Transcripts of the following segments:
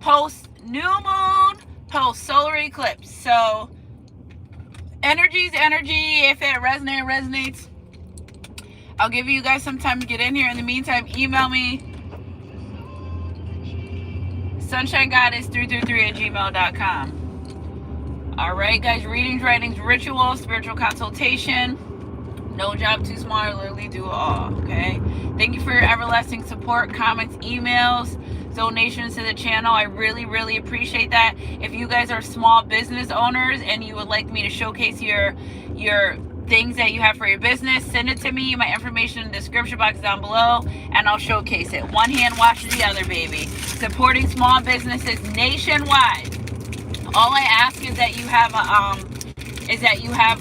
post new moon, post solar eclipse. So energy's energy. If it resonates. I'll give you guys some time to get in here. In the meantime, email me sunshinegoddess333@gmail.com. All right, guys. Readings, writings, rituals, spiritual consultation. No job too small. I literally do it all. Okay. Thank you for your everlasting support, comments, emails, donations to the channel. I really, really appreciate that. If you guys are small business owners and you would like me to showcase your things that you have for your business, send it to me. My information in the description box down below, and I'll showcase it. One hand washes the other, baby. Supporting small businesses nationwide. All I ask is that you have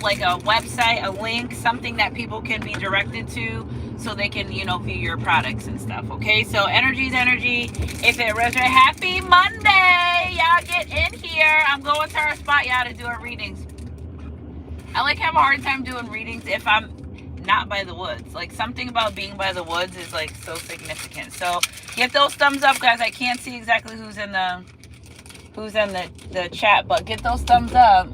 like a website, a link, something that people can be directed to so they can, view your products and stuff. Okay, so energy's energy. If it resonates, happy Monday. Y'all get in here. I'm going to our spot, y'all, to do our readings. I have a hard time doing readings if I'm not by the woods. Like, something about being by the woods is like so significant. So get those thumbs up, guys. I can't see exactly who's in the chat, but get those thumbs up.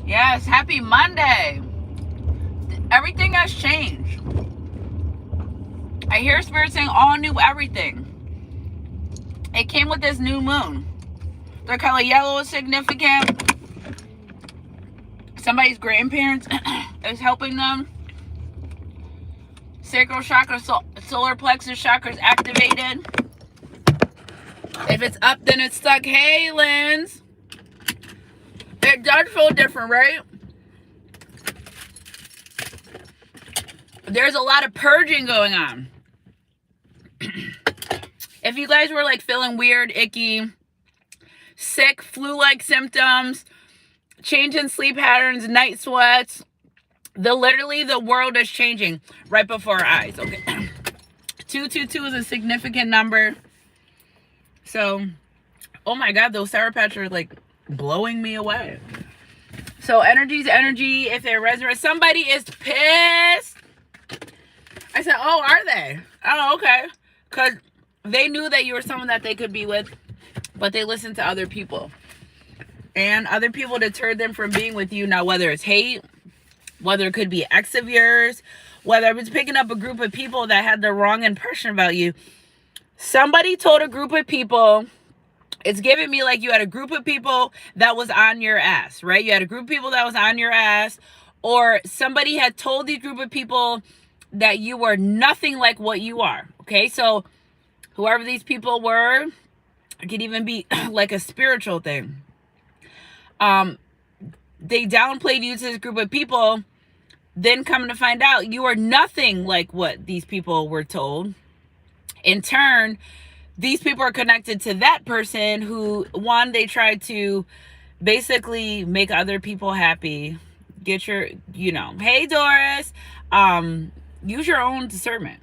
Yes, happy Monday. Everything has changed. I hear Spirit saying all new everything. It came with this new moon. The color yellow is significant. Somebody's grandparents is helping them. Sacral chakra, solar plexus chakra is activated. If it's up, then it's stuck. Hey, Lens. It does feel different, right? There's a lot of purging going on. If you guys were like feeling weird, icky, sick, flu-like symptoms, change in sleep patterns, night sweats, literally the world is changing right before our eyes. Okay. 222 is a significant number. So, oh my God, those Sour Patch are like blowing me away. So energy's energy. If it resonates, somebody is pissed. I said, oh, are they? Oh, okay. Because they knew that you were someone that they could be with, but they listened to other people. And other people deterred them from being with you. Now, whether it's hate, whether it could be ex of yours, whether it was picking up a group of people that had the wrong impression about you. Somebody told a group of people, it's giving me like you had a group of people that was on your ass, right? You had a group of people that was on your ass, or somebody had told these group of people that you were nothing like what you are. Okay, so whoever these people were, it could even be like a spiritual thing. They downplayed you to this group of people, then come to find out you are nothing like what these people were told. In turn, these people are connected to that person who, one, they tried to basically make other people happy. Get your, hey, Doris, use your own discernment.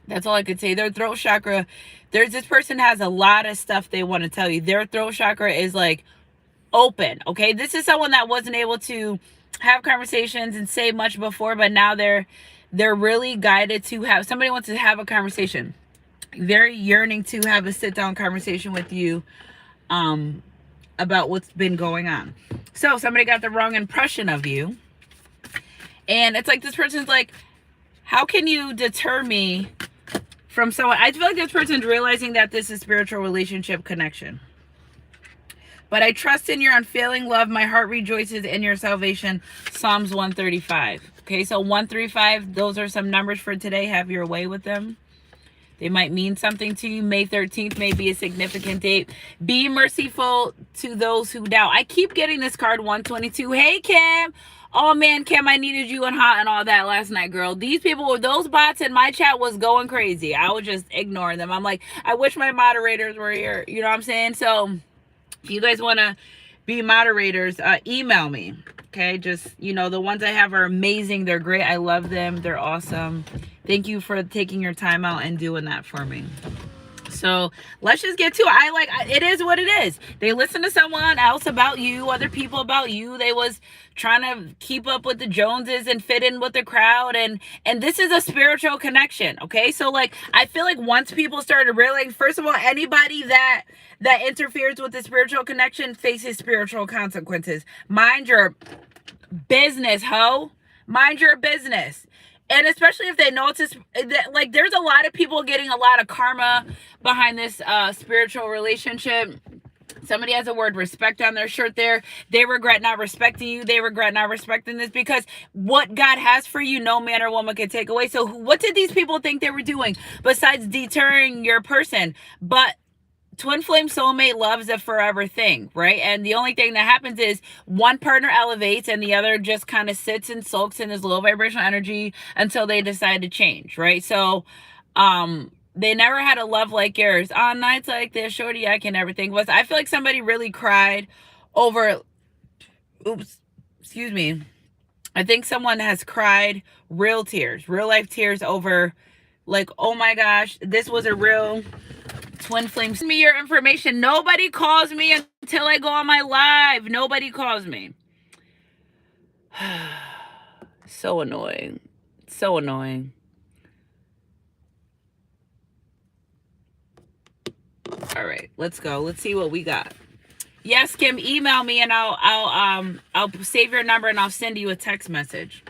That's all I could say. Their throat chakra, this person has a lot of stuff they want to tell you. Their throat chakra is like open. Okay. This is someone that wasn't able to have conversations and say much before, but now they're really guided to have, somebody wants to have a conversation. Very yearning to have a sit-down conversation with you about what's been going on. So somebody got the wrong impression of you. And it's like this person's like, how can you deter me from someone? I feel like this person's realizing that this is spiritual relationship connection. But I trust in your unfailing love. My heart rejoices in your salvation. Psalms 135. Okay, so 135, those are some numbers for today. Have your way with them. They might mean something to you. May 13th may be a significant date. Be merciful to those who doubt. I keep getting this card 122. Hey, Kim. Oh, man, Kim, I needed you and hot and all that last night, girl. These people, those bots in my chat was going crazy. I was just ignoring them. I'm like, I wish my moderators were here. You know what I'm saying? So if you guys want to be moderators, email me. Okay, just, the ones I have are amazing. They're great. I love them. They're awesome. Thank you for taking your time out and doing that for me. So let's just get to it. It is what it is. They listen to someone else about you, other people about you. They was trying to keep up with the Joneses and fit in with the crowd. And this is a spiritual connection. Okay. So like, I feel like once people started realizing, first of all, anybody that interferes with the spiritual connection faces spiritual consequences. Mind your business, ho. Mind your business. And especially if they know like, there's a lot of people getting a lot of karma behind this spiritual relationship. Somebody has the word respect on their shirt there. They regret not respecting you. They regret not respecting this, because what God has for you, no man or woman can take away. So what did these people think they were doing besides deterring your person? But twin flame soulmate love is a forever thing, right? And the only thing that happens is one partner elevates and the other just kind of sits and sulks in this low vibrational energy until they decide to change, right? So they never had a love like yours. On nights like this, shorty, I can never think was. I feel like somebody really cried over, excuse me. I think someone has cried real tears, real life tears over, like, oh my gosh, this was a real twin flame. Send me your information. Nobody calls me until I go on my live. Nobody calls me. So annoying. So annoying. All right, let's go. Let's see what we got. Yes, Kim, email me and I'll save your number and I'll send you a text message.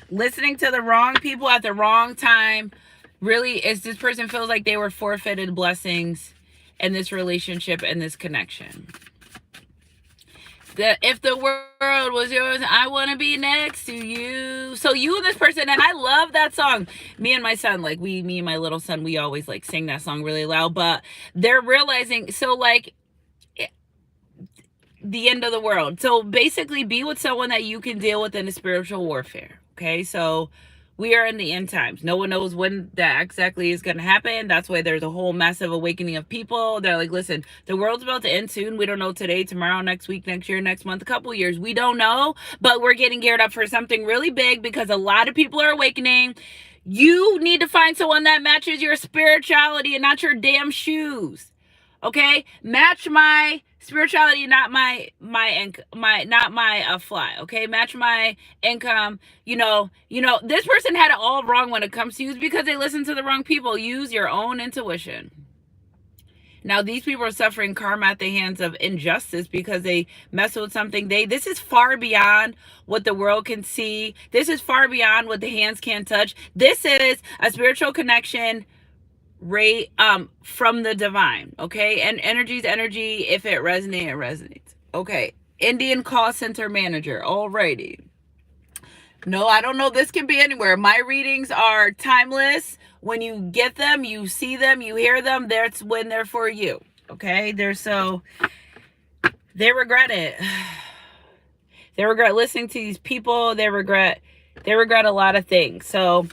Listening to the wrong people at the wrong time really is, this person feels like they were forfeited blessings in this relationship and this connection. That if the world was yours, I want to be next to you. So you and this person, and I love that song. Me and my son, like me and my little son, we always like sing that song really loud, but they're realizing, so like the end of the world. So basically be with someone that you can deal with in a spiritual warfare. Okay. So we are in the end times. No one knows when that exactly is going to happen. That's why there's a whole massive awakening of people. They're like, listen, the world's about to end soon. We don't know today, tomorrow, next week, next year, next month, a couple years. We don't know, but we're getting geared up for something really big because a lot of people are awakening. You need to find someone that matches your spirituality and not your damn shoes. Okay? Match my spirituality, not my fly. Okay, match my income. You know, this person had it all wrong when it comes to you because they listen to the wrong people. Use your own intuition. Now these people are suffering karma at the hands of injustice because they mess with something. This is far beyond what the world can see. This is far beyond what the hands can touch. This is a spiritual connection from the divine. Okay, and energy's energy. If it resonates, it resonates. Okay, Indian call center manager. Alrighty. No, I don't know. This can be anywhere. My readings are timeless. When you get them, you see them, you hear them, that's when they're for you. Okay, they regret it. They regret listening to these people. They regret a lot of things. So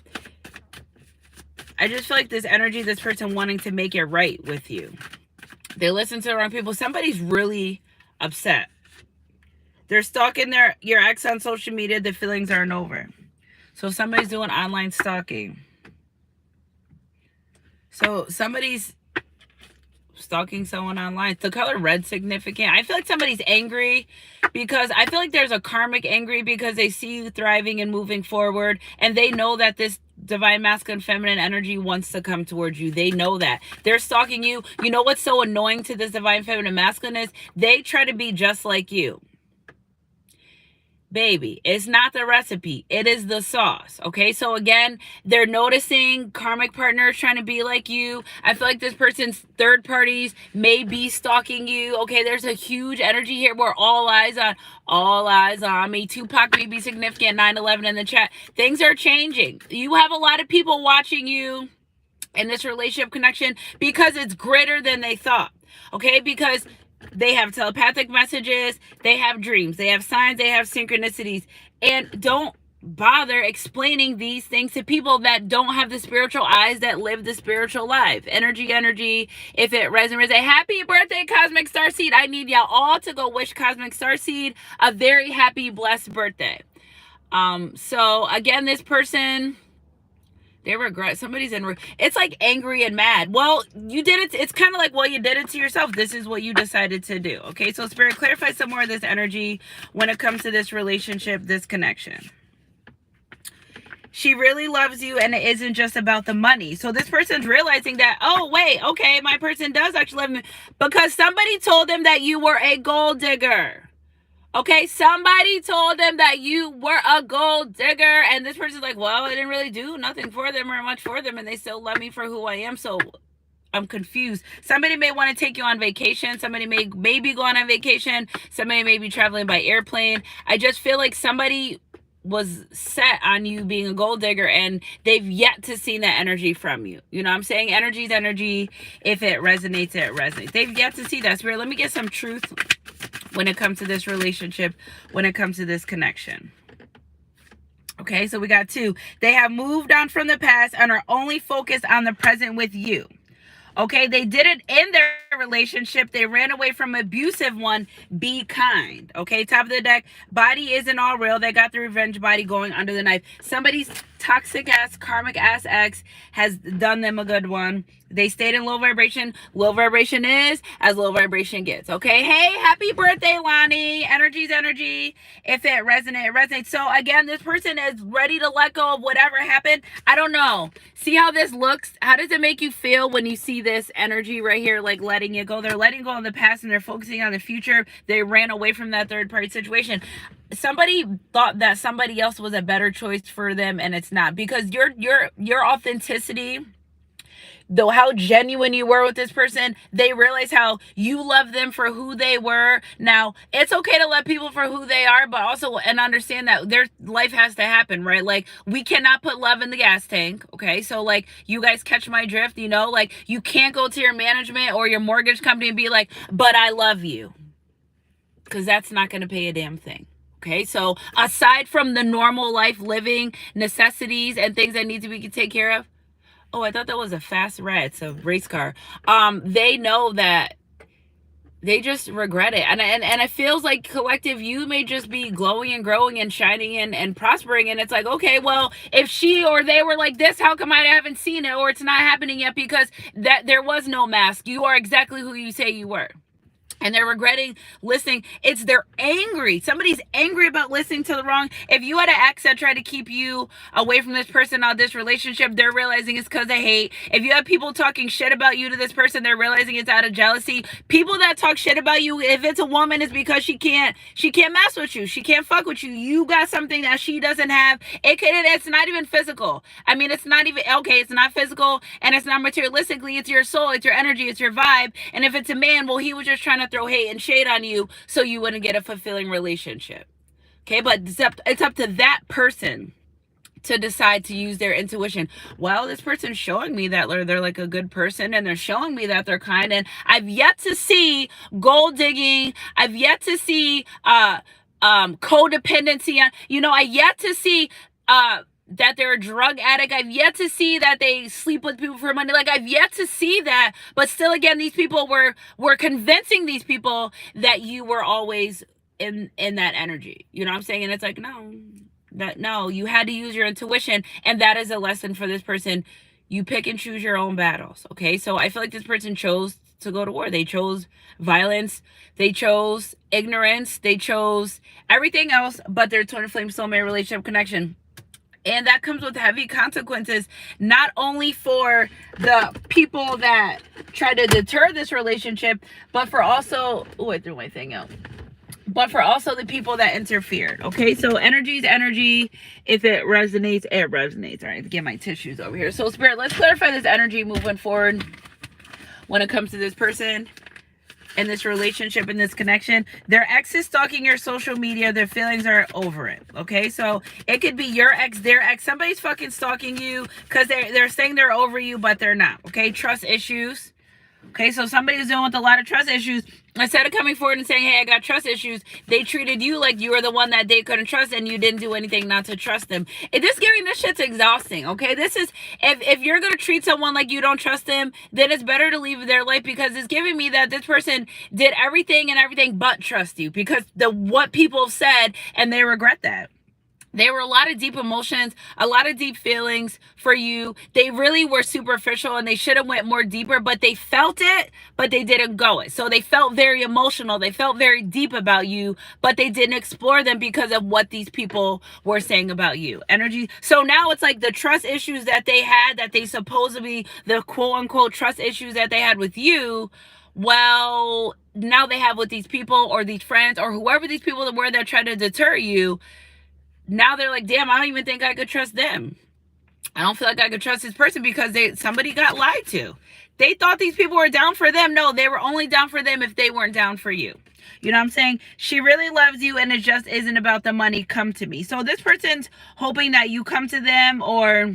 I just feel like this energy, this person wanting to make it right with you. They listen to the wrong people. Somebody's really upset. They're stalking your ex on social media. The feelings aren't over. So somebody's doing online stalking. So somebody's stalking someone online. The color red significant. I feel like somebody's angry because I feel like there's a karmic angry because they see you thriving and moving forward, and they know that this divine masculine feminine energy wants to come towards you. They know that. They're stalking you. You know what's so annoying to this divine feminine masculine is they try to be just like you. Baby, it's not the recipe, it is the sauce. Okay, so again, they're noticing karmic partners trying to be like you. I feel like this person's third parties may be stalking you. Okay, there's a huge energy here where all eyes on me. Tupac may be significant. 9/11 in the chat. Things are changing. You have a lot of people watching you in this relationship connection because it's greater than they thought. Okay, because they have telepathic messages, they have dreams, they have signs, they have synchronicities. And don't bother explaining these things to people that don't have the spiritual eyes that live the spiritual life. Energy, if it resonates. A happy birthday, Cosmic Starseed. I need y'all all to go wish Cosmic Starseed a very happy, blessed birthday. So again, this person, They regret. Somebody's in. It's like angry and mad. Well, you did it. It's kind of like, well, you did it to yourself. This is what you decided to do. Okay, so Spirit, clarify some more of this energy when it comes to this relationship, this connection. She really loves you, and it isn't just about the money. So this person's realizing that, oh, wait, okay, my person does actually love me because somebody told them that you were a gold digger. Okay, somebody told them that you were a gold digger, and this person's like, well, I didn't really do nothing for them or much for them, and they still love me for who I am, so I'm confused. Somebody may want to take you on vacation. Somebody may be going on vacation. Somebody may be traveling by airplane. I just feel like somebody was set on you being a gold digger, and they've yet to see that energy from you. You know what I'm saying? Energy is energy. If it resonates, it resonates. They've yet to see that. Spirit, let me get some truth when it comes to this relationship, when it comes to this connection. Okay, so we got 2. They have moved on from the past and are only focused on the present with you. Okay, they did it in their relationship. They ran away from an abusive one. Be kind. Okay, top of the deck. Body isn't all real. They got the revenge body going under the knife. Somebody's toxic ass, karmic ass ex has done them a good one. They stayed in low vibration. Low vibration is as low vibration gets. Okay, hey, happy birthday, Lonnie. Energy's energy. If it resonates, it resonates. So again, this person is ready to let go of whatever happened. I don't know. See how this looks? How does it make you feel when you see this energy right here, like letting it go? They're letting go of the past and they're focusing on the future. They ran away from that third party situation. Somebody thought that somebody else was a better choice for them, and it's not, because your authenticity, though, how genuine you were with this person, they realize how you love them for who they were. Now, it's okay to love people for who they are, but also and understand that their life has to happen, right? Like, we cannot put love in the gas tank, okay? So, like, you guys catch my drift, you know? Like, you can't go to your management or your mortgage company and be like, but I love you. Because that's not going to pay a damn thing. Okay, so aside from the normal life living necessities and things that need to be taken care of, oh, I thought that was a fast red. It's a race car. They know that they just regret it. And it feels like collective, you may just be glowing and growing and shining and prospering. And it's like, okay, well, if she or they were like this, how come I haven't seen it, or it's not happening yet? Because that there was no mask. You are exactly who you say you were. And they're regretting listening. They're angry. Somebody's angry about listening to the wrong. If you had an ex that tried to keep you away from this person or this relationship, they're realizing it's because of hate. If you have people talking shit about you to this person, they're realizing it's out of jealousy. People that talk shit about you, if it's a woman, it's because she can't mess with you. She can't fuck with you. You got something that she doesn't have. It's not even physical. I mean, it's not even, okay, it's not physical and it's not materialistically. It's your soul, it's your energy, it's your vibe. And if it's a man, well, he was just trying to throw hate and shade on you so you wouldn't get a fulfilling relationship. Okay, but it's up to that person to decide to use their intuition. Well, this person's showing me that they're like a good person, and they're showing me that they're kind, and I've yet to see gold digging. I've yet to see codependency. I yet to see that they're a drug addict. I've yet to see that they sleep with people for money. Like, I've yet to see that. But still, again, these people were convincing these people that you were always in that energy. You know what I'm saying? And it's like, no, you had to use your intuition. And that is a lesson for this person. You pick and choose your own battles. Okay, so I feel like this person chose to go to war. They chose violence. They chose ignorance. They chose everything else but their twin flame soulmate relationship connection. And that comes with heavy consequences, not only for the people that try to deter this relationship, but for also, I threw my thing out. But for also the people that interfered. Okay, so energy is energy. If it resonates, it resonates. All right, get my tissues over here. So Spirit, let's clarify this energy moving forward when it comes to this person in this relationship, in this connection. Their ex is stalking your social media. Their feelings are over it. Okay, so it could be your ex, their ex. Somebody's fucking stalking you because they're saying they're over you, but they're not. Okay, trust issues. Okay, so somebody's dealing with a lot of trust issues. Instead of coming forward and saying, hey, I got trust issues, they treated you like you were the one that they couldn't trust, and you didn't do anything not to trust them. This shit's exhausting, okay? This is, if you're going to treat someone like you don't trust them, then it's better to leave their life, because it's giving me that this person did everything but trust you, because what people have said, and they regret that. There were a lot of deep emotions, a lot of deep feelings for you. They really were superficial and they should have went more deeper, but they felt it, but they didn't go it. So they felt very emotional. They felt very deep about you, but they didn't explore them because of what these people were saying about you. Energy. So now it's like the trust issues that they had, that they supposedly, the quote unquote trust issues that they had with you, well, now they have with these people or these friends or whoever these people were that try to deter you. Now they're like, damn, I don't even think I could trust them. I don't feel like I could trust this person because somebody got lied to. They thought these people were down for them. No, they were only down for them if they weren't down for you. You know what I'm saying? She really loves you and it just isn't about the money. Come to me. So this person's hoping that you come to them, or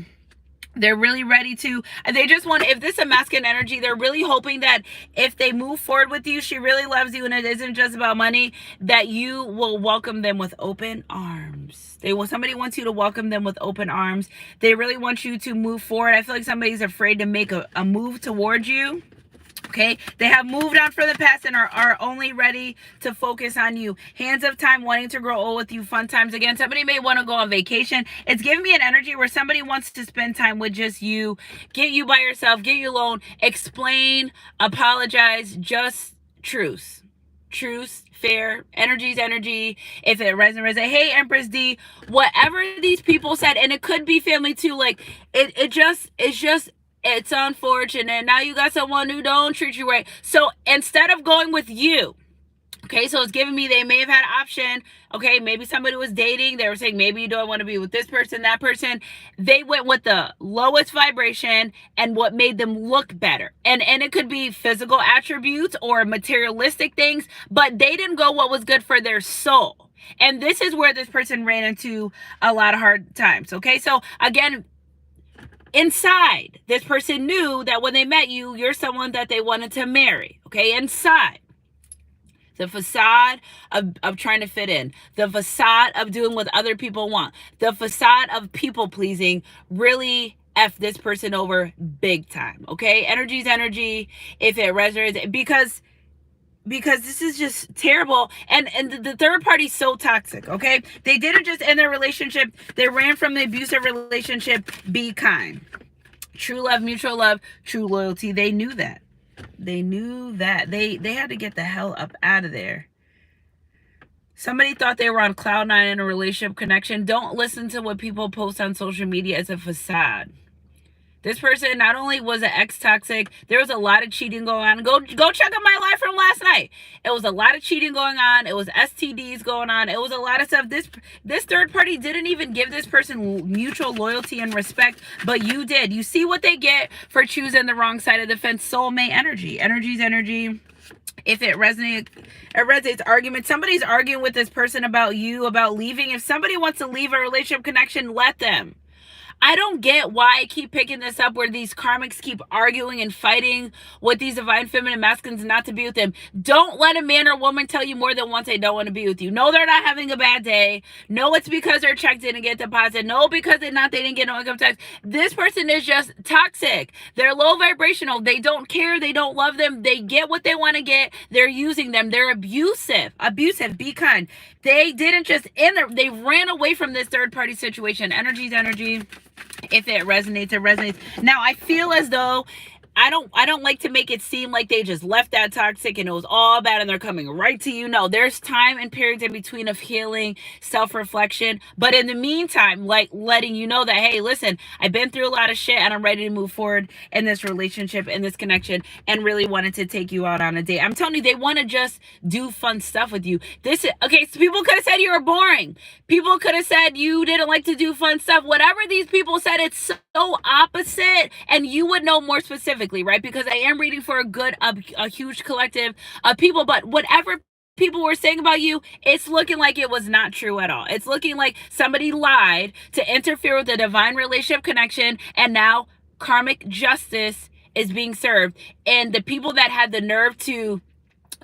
they're really ready to, they just want, if this is a masculine energy, they're really hoping that if they move forward with you, she really loves you and it isn't just about money, that you will welcome them with open arms. Somebody wants you to welcome them with open arms. They really want you to move forward. I feel like somebody's afraid to make a move towards you. Okay, they have moved on from the past and are only ready to focus on you. Hands of time, wanting to grow old with you, fun times again. Somebody may want to go on vacation. It's giving me an energy where somebody wants to spend time with just you, get you by yourself, get you alone, explain, apologize, just truth. Truth, fair, energy's energy. If it resonates, hey, Empress D, whatever these people said, and it could be family too, like, it's unfortunate. Now you got someone who don't treat you right. So instead of going with you, okay, so it's giving me they may have had option. Okay, maybe somebody was dating. They were saying maybe you don't want to be with this person, that person. They went with the lowest vibration and what made them look better. And it could be physical attributes or materialistic things, but they didn't go what was good for their soul. And this is where this person ran into a lot of hard times. Okay, so again, inside, this person knew that when they met you, you're someone that they wanted to marry. Okay, inside. The facade of trying to fit in. The facade of doing what other people want. The facade of people pleasing really F this person over big time. Okay, energy's energy. If it resonates, because this is just terrible. And the third party's so toxic. Okay, they didn't just end their relationship, they ran from the abusive relationship. Be kind. True love, mutual love, true loyalty. They knew that. They had to get the hell up out of there. Somebody thought they were on cloud nine in a relationship connection. Don't listen to what people post on social media as a facade. This person not only was an ex-toxic, there was a lot of cheating going on. Go check out my live from last night. It was a lot of cheating going on. It was STDs going on. It was a lot of stuff. This third party didn't even give this person mutual loyalty and respect, but you did. You see what they get for choosing the wrong side of the fence. Soulmate energy. Energy's energy. If it resonates, argument. Somebody's arguing with this person about you, about leaving. If somebody wants to leave a relationship connection, let them. I don't get why I keep picking this up where these karmics keep arguing and fighting with these divine feminine masculines not to be with them. Don't let a man or woman tell you more than once they don't want to be with you. No, they're not having a bad day. No, it's because their check didn't get deposited. No, because they didn't get no income tax. This person is just toxic. They're low vibrational. They don't care. They don't love them. They get what they want to get. They're using them. They're abusive. Be kind. They didn't just end there. They ran away from this third party situation. Energy's energy. If it resonates, it resonates. Now, I feel as though I don't like to make it seem like they just left that toxic and it was all bad and they're coming right to you. No, there's time and periods in between of healing, self-reflection. But in the meantime, like letting you know that, hey, listen, I've been through a lot of shit and I'm ready to move forward in this relationship, in this connection, and really wanted to take you out on a date. I'm telling you, they want to just do fun stuff with you. Okay, so people could have said you were boring. People could have said you didn't like to do fun stuff. Whatever these people said, it's so opposite, and you would know more specifically. Right? Because I am reading for a huge collective of people, but whatever people were saying about you, it's looking like it was not true at all. It's looking like somebody lied to interfere with the divine relationship connection, and now karmic justice is being served. And the people that had the nerve to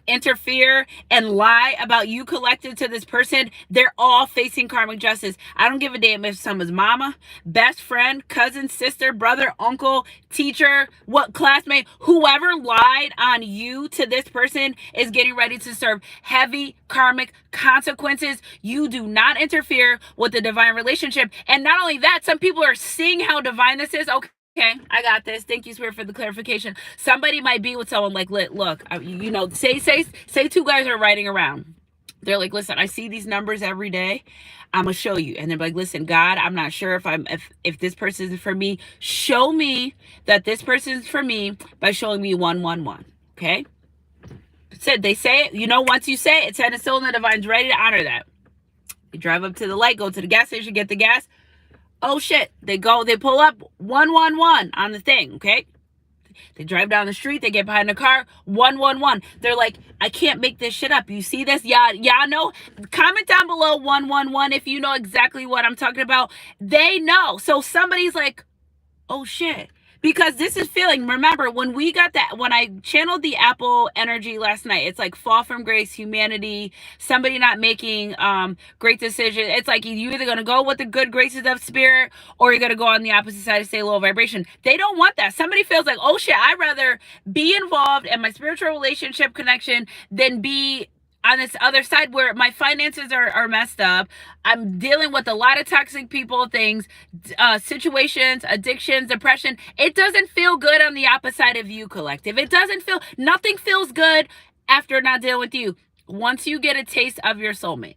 interfere and lie about you collective to this person, they're all facing karmic justice. I don't give a damn if someone's mama, best friend, cousin, sister, brother, uncle, teacher, what classmate, whoever lied on you to this person is getting ready to serve heavy karmic consequences. You do not interfere with the divine relationship. And not only that, some people are seeing how divine this is. Okay, I got this. Thank you, Spirit, for the clarification. Somebody might be with someone like, look, you know, say two guys are riding around. They're like, listen, I see these numbers every day. I'm gonna show you. And they're like, listen, God, I'm not sure if this person is for me. Show me that this person is for me by showing me 111. Okay. Said they say it. You know, once you say it, it's set and still, and the divine's ready to honor that. You drive up to the light, go to the gas station, get the gas. Oh shit, they pull up 111 on the thing, okay? They drive down the street, they get behind the car, 111. They're like, I can't make this shit up. You see this? Y'all know? Comment down below 111 if you know exactly what I'm talking about. They know. So somebody's like, oh shit. Because this is feeling, remember, when I channeled the Apple energy last night, it's like fall from grace, humanity, somebody not making great decisions. It's like you're either going to go with the good graces of spirit or you're going to go on the opposite side and stay low vibration. They don't want that. Somebody feels like, oh shit, I'd rather be involved in my spiritual relationship connection than be on this other side where my finances are messed up. I'm dealing with a lot of toxic people, things, situations, addictions, depression. It doesn't feel good on the opposite of you, collective. Nothing feels good after not dealing with you. Once you get a taste of your soulmate,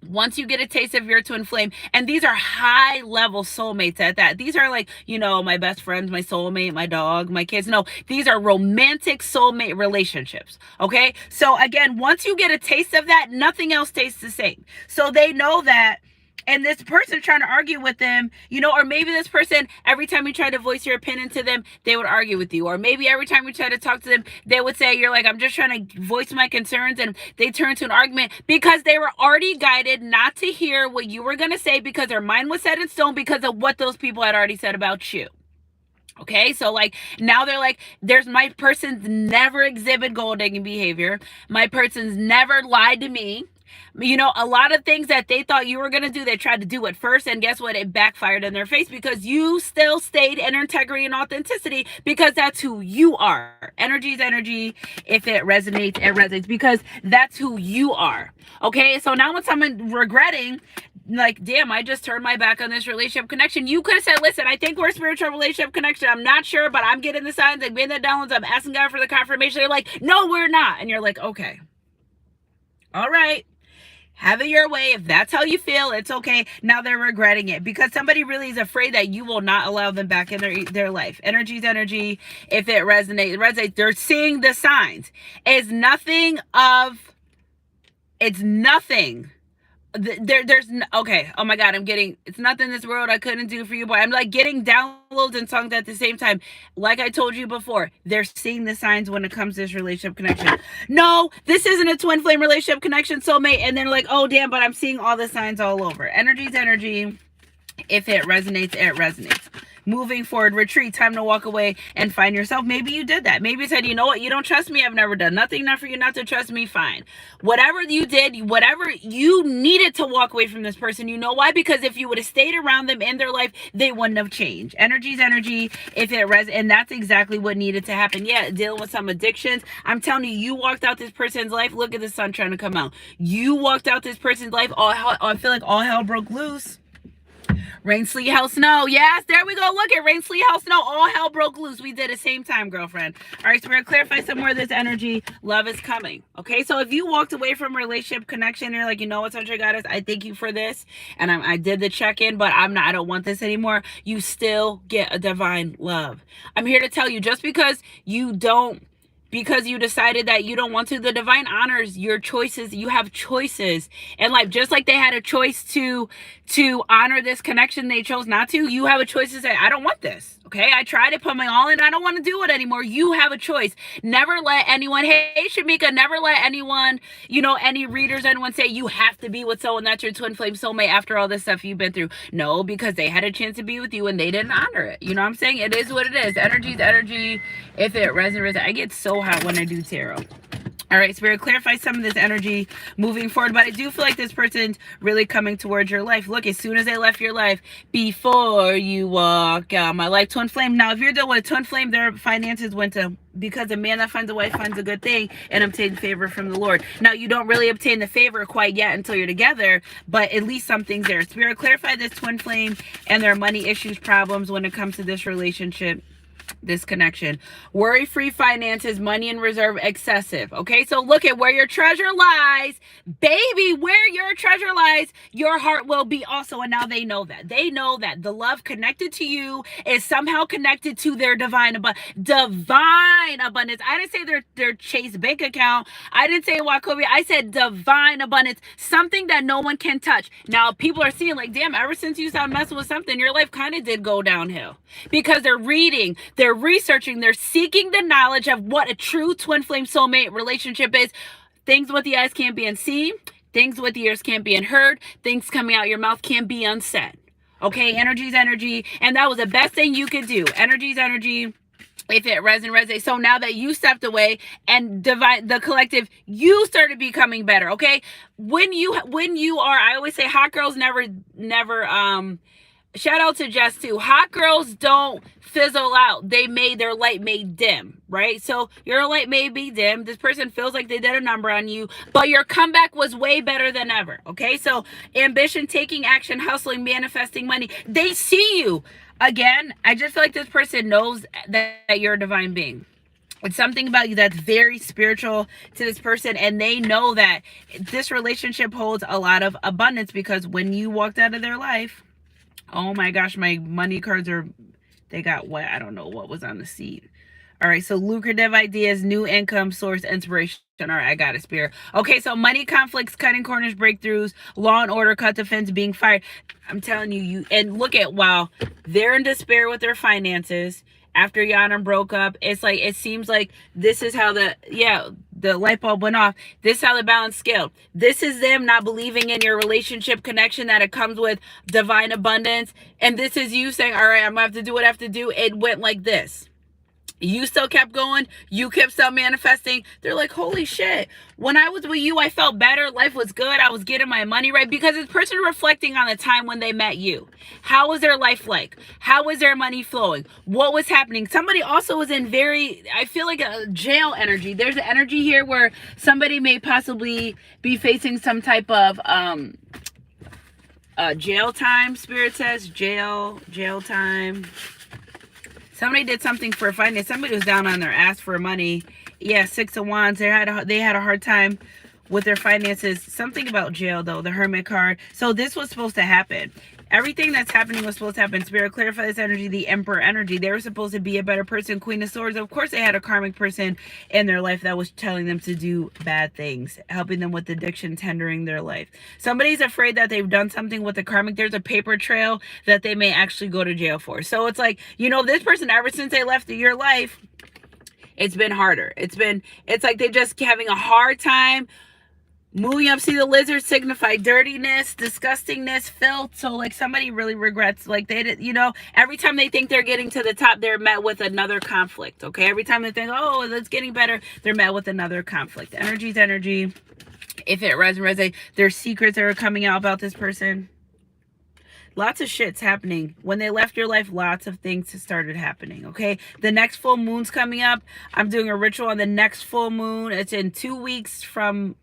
once you get a taste of your twin flame, and these are high level soulmates at that. These are like, you know, my best friends, my soulmate, my dog, my kids. No, these are romantic soulmate relationships. Okay. So again, once you get a taste of that, nothing else tastes the same. So they know that. And this person trying to argue with them, you know, or maybe this person, every time you try to voice your opinion to them, they would argue with you. Or maybe every time you try to talk to them, they would say, you're like, I'm just trying to voice my concerns. And they turn to an argument because they were already guided not to hear what you were going to say because their mind was set in stone because of what those people had already said about you. Okay, so like now they're like, my person's never exhibit gold digging behavior. My person's never lied to me. You know, a lot of things that they thought you were going to do, they tried to do it first. And guess what? It backfired in their face because you still stayed in integrity and authenticity because that's who you are. Energy is energy. If it resonates, it resonates because that's who you are. Okay, so now when someone regretting, like, damn, I just turned my back on this relationship connection. You could have said, listen, I think we're a spiritual relationship connection. I'm not sure, but I'm getting the signs. I'm getting the downloads. I'm asking God for the confirmation. They're like, no, we're not. And you're like, okay. All right. Have it your way. If that's how you feel, it's okay. Now they're regretting it because somebody really is afraid that you will not allow them back in their life. Energy is energy. If it resonates. They're seeing the signs. It's nothing. Okay. Oh my God, it's nothing in this world I couldn't do for you, but I'm like getting downloads and songs at the same time. Like I told you before, they're seeing the signs when it comes to this relationship connection. No, this isn't a twin flame relationship connection, soulmate. And then like, oh damn, but I'm seeing all the signs all over. Energy is energy. If it resonates, it resonates. Moving forward, retreat, time to walk away and find yourself. Maybe you did that. Maybe you said, you know what? You don't trust me. I've never done nothing enough for you not to trust me. Fine. Whatever you did, whatever you needed to walk away from this person. You know why? Because if you would have stayed around them in their life, they wouldn't have changed. Energy is energy. If it and that's exactly what needed to happen. Yeah, dealing with some addictions. I'm telling you, you walked out this person's life. Look at the sun trying to come out. You walked out this person's life. I feel like all hell broke loose. Rain, sleet, hell, snow. Yes, there we go. Look at rain, sleet, hell, snow. All hell broke loose. We did the same time, girlfriend. All right, so we're going to clarify some more of this energy. Love is coming. Okay, so if you walked away from a relationship connection, you're like, you know what, Sunshine Goddess, I thank you for this. And I did the check-in, but I don't want this anymore. You still get a divine love. I'm here to tell you, just because you decided that you don't want to, the divine honors your choices. You have choices in life. Just like they had a choice to honor this connection, they chose not to. You have a choice to say, I don't want this. Okay, I tried to put my all in. I don't want to do it anymore. You have a choice. Never let anyone, hey, Shamika, never let anyone, any readers, anyone say you have to be with someone that's your twin flame soulmate after all this stuff you've been through. No, because they had a chance to be with you and they didn't honor it. You know what I'm saying? It is what it is. Energy is energy. If it resonates, I get so hot when I do tarot. All right, Spirit, clarify some of this energy moving forward. But I do feel like this person's really coming towards your life. Look, as soon as they left your life, before you walk out my life, twin flame. Now, if you're dealing with a twin flame, their finances went to, because a man that finds a wife finds a good thing and obtains favor from the Lord. Now, you don't really obtain the favor quite yet until you're together, but at least something's there. Spirit, clarify this twin flame and their money issues, problems when it comes to this relationship, this connection. Worry-free finances, money in reserve, excessive. Okay, so look at where your treasure lies, baby. Where your treasure lies, your heart will be also. And now they know that. They know that the love connected to you is somehow connected to their divine abundance. Divine abundance. I didn't say their Chase bank account. I didn't say Wachovia. I said divine abundance. Something that no one can touch. Now people are seeing like, damn, ever since you stopped messing with something, your life kind of did go downhill, because they're reading, they're researching, they're seeking the knowledge of what a true twin flame soulmate relationship is. Things with the eyes can't be unseen. Things with the ears can't be unheard. Things coming out your mouth can't be unsaid. Okay, energy's energy. And that was the best thing you could do. Energy's energy. If it resonates. So now that you stepped away and divine, the collective, you started becoming better. Okay. When you are, I always say hot girls never, shout out to Jess too. Hot girls don't fizzle out. Their light may dim, right? So your light may be dim. This person feels like they did a number on you, but your comeback was way better than ever. Okay. So ambition, taking action, hustling, manifesting money. They see you. Again, I just feel like this person knows that you're a divine being. It's something about you that's very spiritual to this person, and they know that this relationship holds a lot of abundance, because when you walked out of their life, oh my gosh, my money cards they got wet. I don't know what was on the seat. All right, so lucrative ideas, new income source, inspiration. All right, I got it, Spirit. Okay, so money conflicts, cutting corners, breakthroughs, law and order, cut the fence, being fired. I'm telling you, and look at, wow, they're in despair with their finances after Yana broke up. It's like, it seems like this is how the light bulb went off. This is how the balance scaled. This is them not believing in your relationship connection, that it comes with divine abundance. And this is you saying, all right, I'm gonna have to do what I have to do. It went like this. You still kept going. You kept still manifesting. They're like, holy shit. When I was with you, I felt better. Life was good. I was getting my money right. Because this person reflecting on the time when they met you. How was their life like? How was their money flowing? What was happening? Somebody also was in I feel like a jail energy. There's an energy here where somebody may possibly be facing some type of jail time. Spirit says jail time. Somebody did something for finance. Somebody was down on their ass for money. Yeah, 6 of Wands. They had a hard time with their finances. Something about jail, though. The Hermit card. So this was supposed to happen. Everything that's happening was supposed to happen. Spirit, clarify this energy. The Emperor energy. They were supposed to be a better person. Queen of Swords. Of course, they had a karmic person in their life that was telling them to do bad things, helping them with addictions, hindering their life. Somebody's afraid that they've done something with the karmic. There's a paper trail that they may actually go to jail for. So it's like, this person, ever since they left your life, it's been harder. It's like they're just having a hard time moving up. See, the lizards signify dirtiness, disgustingness, filth. So like somebody really regrets, like they did, every time they think they're getting to the top, they're met with another conflict. Okay. Every time they think, oh, that's getting better, they're met with another conflict. Energy's energy. If it resonates, there's secrets that are coming out about this person. Lots of shit's happening. When they left your life, lots of things started happening, okay? The next full moon's coming up. I'm doing a ritual on the next full moon. It's in 2 weeks from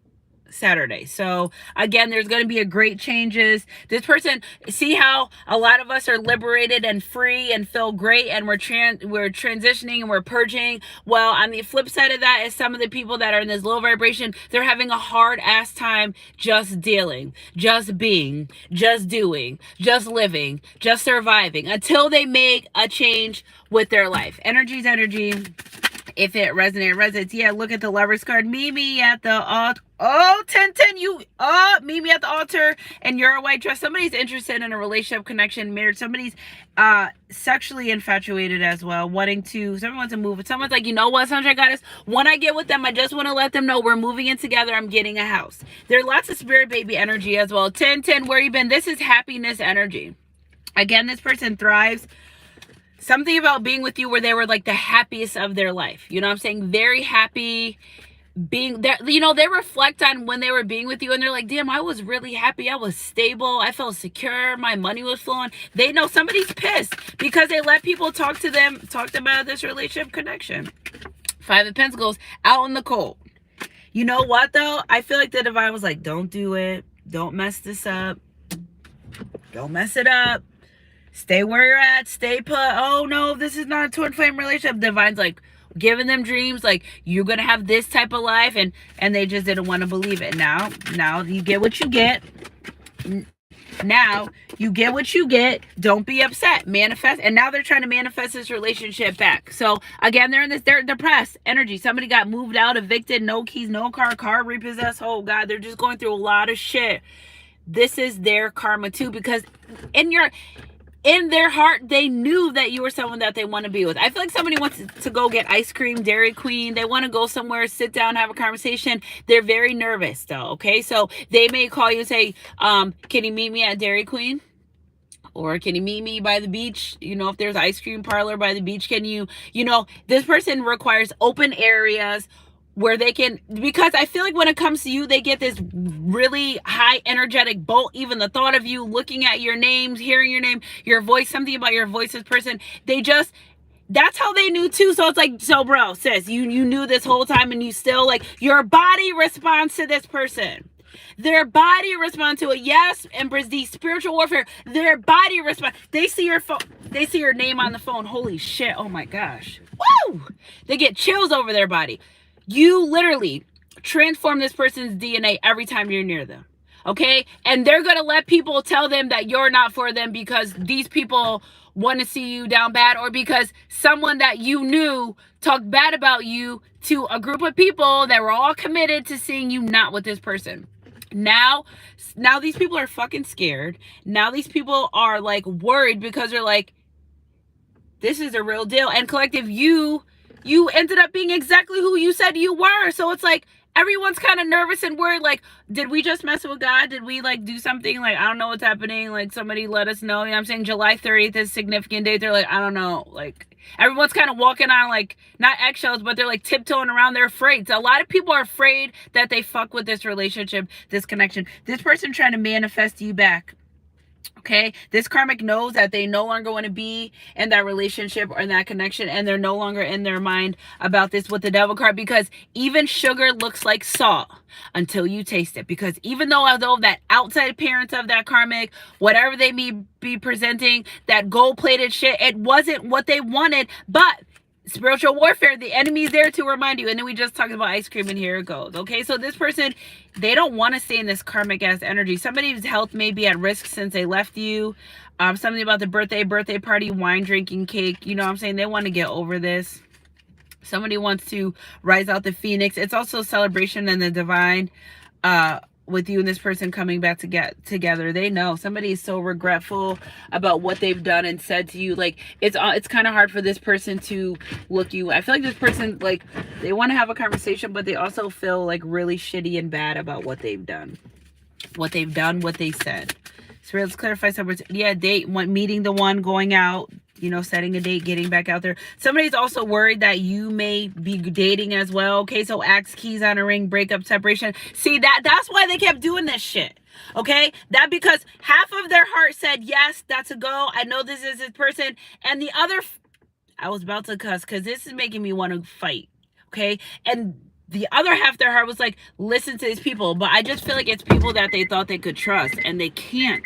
Saturday. So again, there's going to be a great changes. This person, see how a lot of us are liberated and free and feel great, and we're transitioning and we're purging. Well, on the flip side of that is some of the people that are in this low vibration, they're having a hard ass time just dealing, just being, just doing, just living, just surviving until they make a change with their life. Energy's energy. If it resonates. Yeah, look at the Lover's card. Meet me at the altar. Oh, 1010, meet me at the altar, and you're a white dress. Somebody's interested in a relationship connection, marriage. Somebody's sexually infatuated as well, someone wants to move. Someone's like, you know what, Sunshine Goddess, when I get with them, I just want to let them know we're moving in together. I'm getting a house. There are lots of spirit baby energy as well. 1010, where you been? This is happiness energy. Again, this person thrives. Something about being with you where they were like the happiest of their life. You know what I'm saying? Very happy. being there, you know, they reflect on when they were being with you and they're like, damn, I was really happy, I was stable, I felt secure, my money was flowing. They know somebody's pissed because they let people talk to them about this relationship connection. Five of Pentacles, out in the cold. You know what though, I feel like the divine was like, don't do it, don't mess this up, don't mess it up, stay where you're at, stay put. Oh no, this is not a twin flame relationship. Divine's like giving them dreams like you're gonna have this type of life, and they just didn't want to believe it. Now you get what you get. Now you get what you get. Don't be upset. Manifest. And now they're trying to manifest this relationship back. So again, they're depressed energy. Somebody got moved out, evicted, no keys, no car repossessed. Oh God, they're just going through a lot of shit. This is their karma too, because in their heart, they knew that you were someone that they want to be with. I feel like somebody wants to go get ice cream, Dairy Queen. They want to go somewhere, sit down, have a conversation. They're very nervous though, okay? So they may call you and say, can you meet me at Dairy Queen? Or can you meet me by the beach? You know, if there's an ice cream parlor by the beach, can you know, this person requires open areas where they can, because I feel like when it comes to you, they get this really high energetic bolt. Even the thought of you looking at your names, hearing your name, your voice, something about your voice, this person, that's how they knew too. So it's like, so bro, sis, you knew this whole time and you still, like, your body responds to this person. Their body responds to it. Yes, Empress D, spiritual warfare. Their body responds. They see your phone. They see your name on the phone. Holy shit. Oh my gosh. Woo! They get chills over their body. You literally transform this person's DNA every time you're near them. Okay? And they're going to let people tell them that you're not for them because these people want to see you down bad, or because someone that you knew talked bad about you to a group of people that were all committed to seeing you not with this person. Now these people are fucking scared. Now these people are like worried because they're like, this is a real deal. And collective, you ended up being exactly who you said you were. So it's like everyone's kind of nervous and worried. Like, did we just mess with God? Did we like do something? Like, I don't know what's happening. Like, somebody let us know. You know what I'm saying? July 30th is a significant date. They're like, I don't know. Like, everyone's kind of walking on like, not eggshells, but they're like tiptoeing around. They're afraid. So a lot of people are afraid that they fuck with this relationship, this connection. This person trying to manifest you back. Okay, this karmic knows that they no longer want to be in that relationship or in that connection, and they're no longer in their mind about this with the devil card, because even sugar looks like salt until you taste it. Because even though that outside appearance of that karmic, whatever they may be presenting, that gold-plated shit, it wasn't what they wanted. But spiritual warfare, the enemy's there to remind you. And then we just talked about ice cream, and here it goes. Okay, so this person, they don't want to stay in this karmic ass energy. Somebody's health may be at risk since they left you. Something about the birthday party, wine drinking, cake, you know what I'm saying? They want to get over this. Somebody wants to rise out the phoenix. It's also celebration and the divine, with you and this person coming back to get together. They know somebody is so regretful about what they've done and said to you. Like, it's kind of hard for this person to look you. I feel like this person, like, they want to have a conversation, but they also feel like really shitty and bad about what they've done, what they said. So let's clarify some words. Yeah, date, meeting the one, going out, you know, setting a date, getting back out there. Somebody's also worried that you may be dating as well. Okay, so axe, keys on a ring, breakup, separation. See, that's why they kept doing this shit. Okay, that because half of their heart said, yes, that's a go. I know this is his person. And the other, I was about to cuss because this is making me want to fight. Okay, and the other half of their heart was like, listen to these people. But I just feel like it's people that they thought they could trust, and they can't.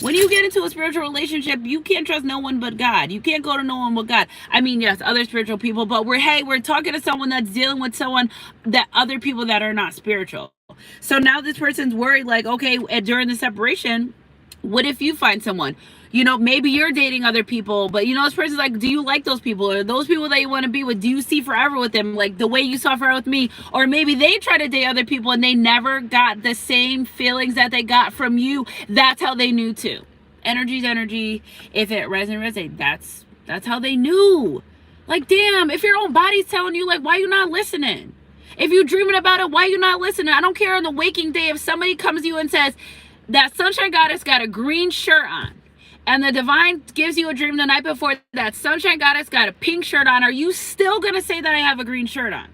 When you get into a spiritual relationship, you can't trust no one but God. You can't go to no one but God. I mean, yes, other spiritual people, but we're talking to someone that's dealing with someone that other people that are not spiritual. So now this person's worried, like, okay, during the separation, what if you find someone? You know, maybe you're dating other people, but you know, this person's like, do you like those people? Or those people that you want to be with, do you see forever with them? Like the way you saw forever with me? Or maybe they try to date other people and they never got the same feelings that they got from you. That's how they knew too. Energy's energy. If it resonates, that's how they knew. Like, damn, if your own body's telling you, like, why you not listening? If you dreaming about it, why you not listening? I don't care on the waking day if somebody comes to you and says, that sunshine goddess got a green shirt on, and the divine gives you a dream the night before that sunshine goddess got a pink shirt on, are you still gonna say that I have a green shirt on?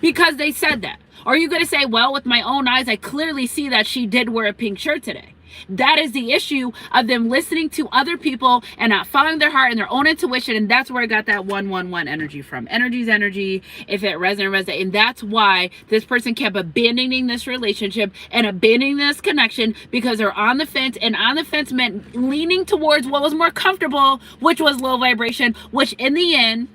because they said that? Or are you going to say, well, with my own eyes, I clearly see that she did wear a pink shirt today? That is the issue of them listening to other people and not following their heart and their own intuition. And that's where I got that 111 energy from. Energy's energy. If it resonates. And that's why this person kept abandoning this relationship and abandoning this connection, because they're on the fence. And on the fence meant leaning towards what was more comfortable, which was low vibration, which in the end,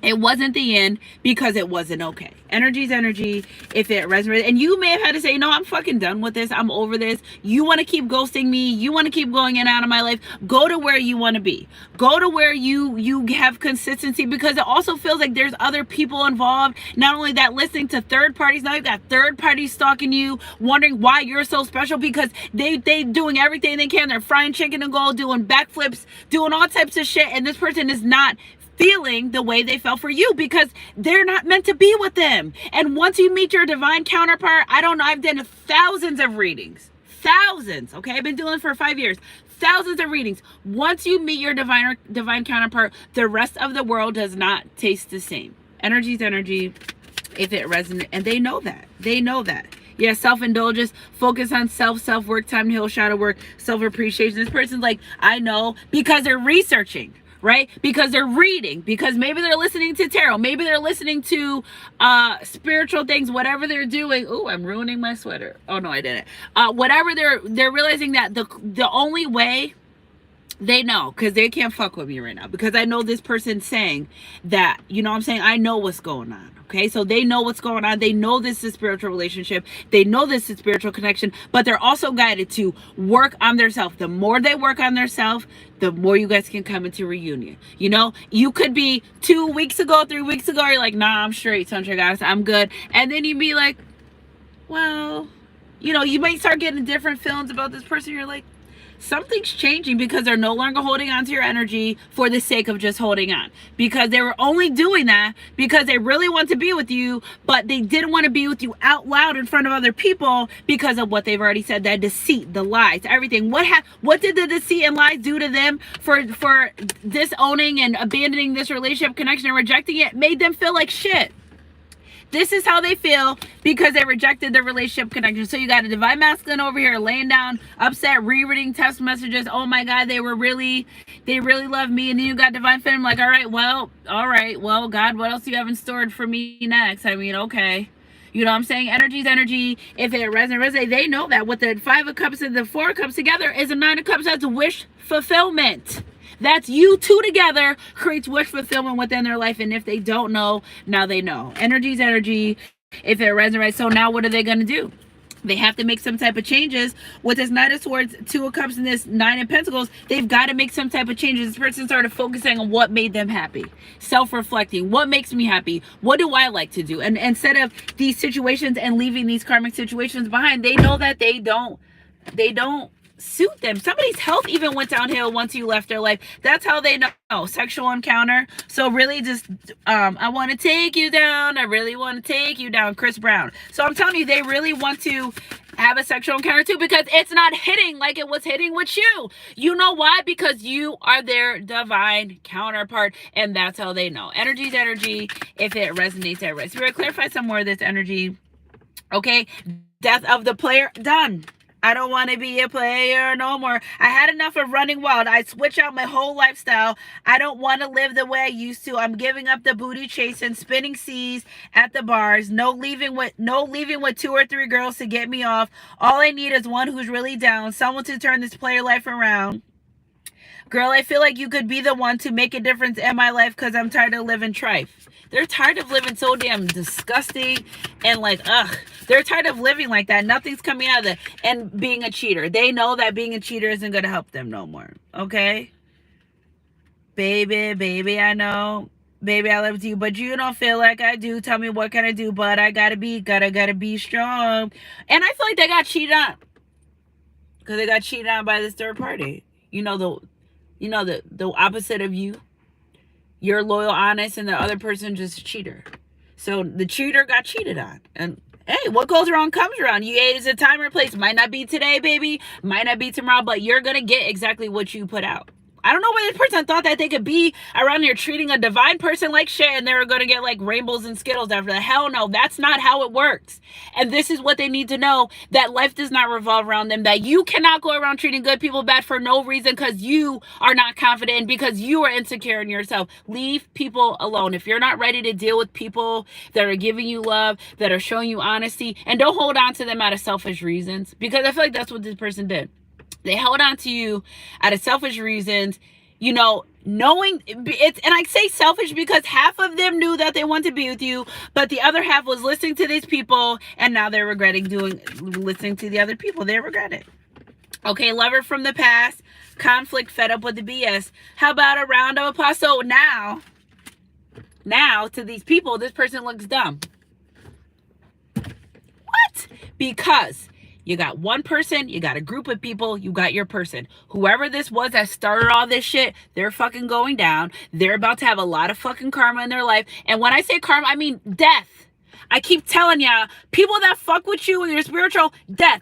it wasn't the end, because it wasn't okay. Energy's energy. If it resonates, and you may have had to say, no, I'm fucking done with this. I'm over this. You want to keep ghosting me. You want to keep going in and out of my life. Go to where you want to be. Go to where you have consistency, because it also feels like there's other people involved. Not only that, listening to third parties. Now you've got third parties stalking you, wondering why you're so special, because they doing everything they can. They're frying chicken and gold, doing backflips, doing all types of shit. And this person is not feeling the way they felt for you, because they're not meant to be with them. And once you meet your divine counterpart, I don't know, I've done thousands of readings. Thousands, okay? I've been doing it for 5 years. Thousands of readings. Once you meet your divine counterpart, the rest of the world does not taste the same. Energy's energy, if it resonates. And they know that. They know that. Yeah, self-indulgence, focus on self-work, time to heal, shadow work, self-appreciation. This person's like, I know, because they're researching. Right? Because they're reading, because maybe they're listening to tarot, maybe they're listening to spiritual things, whatever they're doing. Oh, I'm ruining my sweater. Oh no, I didn't. Whatever they're realizing that the only way they know, because they can't fuck with me right now, because I know this person's saying that, you know what I'm saying? I know what's going on. Okay, so they know what's going on. They know this is a spiritual relationship. They know this is a spiritual connection, but they're also guided to work on themselves. The more they work on themselves, the more you guys can come into reunion. You know, you could be 2 weeks ago, 3 weeks ago, you're like, nah, I'm straight, Sunshine Goddess, I'm good. And then you'd be like, well, you know, you might start getting different feelings about this person. You're like, something's changing, because they're no longer holding on to your energy for the sake of just holding on, because they were only doing that because they really want to be with you, but they didn't want to be with you out loud in front of other people because of what they've already said, that deceit, the lies, everything. What did the deceit and lies do to them for disowning and abandoning this relationship connection and rejecting it? Made them feel like shit. This is how they feel because they rejected the relationship connection. So you got a divine masculine over here laying down, upset, rereading text messages. Oh my God, they really love me. And then you got divine feminine, like, all right, well, God, what else do you have in store for me next? I mean, okay. You know what I'm saying? Energy's energy. If it resonates, they know that with the 5 of Cups and the 4 of Cups together is a 9 of Cups. That's wish fulfillment. That's you two together creates wish fulfillment within their life. And if they don't know, now they know. Energy's energy. If it resonates. So now what are they going to do? They have to make some type of changes. With this Knight of Swords, 2 of Cups, and this 9 of Pentacles, they've got to make some type of changes. This person started focusing on what made them happy. Self-reflecting. What makes me happy? What do I like to do? And instead of these situations and leaving these karmic situations behind, they know that they don't suit them. Somebody's health even went downhill once you left their life. That's how they know. Sexual encounter. So really just I want to take you down. I really want to take you down. Chris Brown. So I'm telling you, they really want to have a sexual encounter too, because it's not hitting like it was hitting with you. You know why? Because you are their divine counterpart, and that's how they know. Energy's energy. If it resonates, it resonates. We're going to clarify some more of this energy. Okay. Death of the player. Done. I don't want to be a player no more. I had enough of running wild. I switch out my whole lifestyle. I don't want to live the way I used to. I'm giving up the booty chasing, spinning C's at the bars. No leaving with 2 or 3 girls to get me off. All I need is one who's really down. Someone to turn this player life around. Girl, I feel like you could be the one to make a difference in my life, because I'm tired of living tripe. They're tired of living so damn disgusting and like, ugh. They're tired of living like that. Nothing's coming out of it. And being a cheater. They know that being a cheater isn't going to help them no more. Okay? Baby, I know. Baby, I love you, but you don't feel like I do. Tell me what can I do, but I gotta be strong. And I feel like they got cheated on. Because they got cheated on by this third party. You know the opposite of you. You're loyal, honest, and the other person just a cheater. So the cheater got cheated on. And hey, what goes around comes around. It's a time or place. Might not be today, baby. Might not be tomorrow, but you're going to get exactly what you put out. I don't know why this person thought that they could be around here treating a divine person like shit and they were going to get like rainbows and Skittles after that. Hell no, that's not how it works. And this is what they need to know, that life does not revolve around them, that you cannot go around treating good people bad for no reason because you are not confident and because you are insecure in yourself. Leave people alone. If you're not ready to deal with people that are giving you love, that are showing you honesty, and don't hold on to them out of selfish reasons, because I feel like that's what this person did. They held on to you out of selfish reasons, you know, knowing it's, and I say selfish because half of them knew that they wanted to be with you, but the other half was listening to these people, and now they're regretting listening to the other people. They regret it. Okay, lover from the past, conflict, fed up with the BS. How about a round of applause? So now to these people, this person looks dumb. What? Because you got one person, you got a group of people, you got your person. Whoever this was that started all this shit, they're fucking going down. They're about to have a lot of fucking karma in their life. And when I say karma, I mean death. I keep telling y'all, people that fuck with you and your spiritual, death.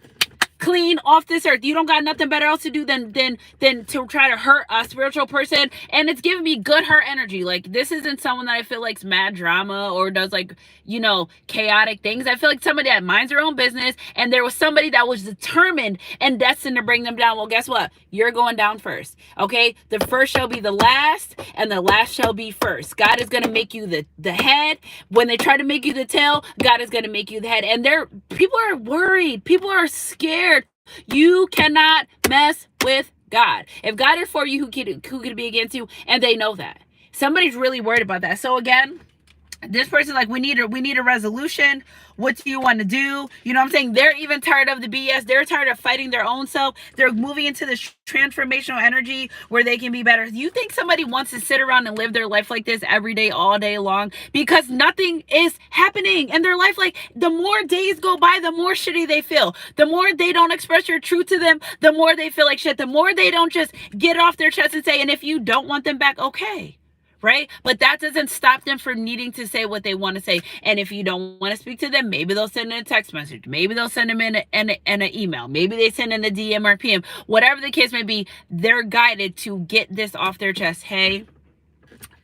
Clean off this earth. You don't got nothing better else to do than to try to hurt a spiritual person. And it's giving me good hurt energy. Like, this isn't someone that I feel like's mad drama or does, like, you know, chaotic things. I feel like somebody that minds their own business, and there was somebody that was determined and destined to bring them down. Well, guess what? You're going down first. Okay? The first shall be the last, and the last shall be first. God is going to make you the head. When they try to make you the tail, God is going to make you the head. And people are worried. People are scared. You cannot mess with God. If God is for you, who could be against you? And they know that. Somebody's really worried about that. So again, this person, like, we need a resolution. What do you want to do? You know what I'm saying? They're even tired of the BS. They're tired of fighting their own self. They're moving into this transformational energy where they can be better. You think somebody wants to sit around and live their life like this every day, all day long? Because nothing is happening in their life. Like, the more days go by, the more shitty they feel. The more they don't express your truth to them, the more they feel like shit. The more they don't just get it off their chest and say, and if you don't want them back, okay. Right? But that doesn't stop them from needing to say what they want to say. And if you don't want to speak to them, maybe they'll send in a text message. Maybe they'll send them in an email. Maybe they send in a DM or PM. Whatever the case may be, they're guided to get this off their chest. Hey,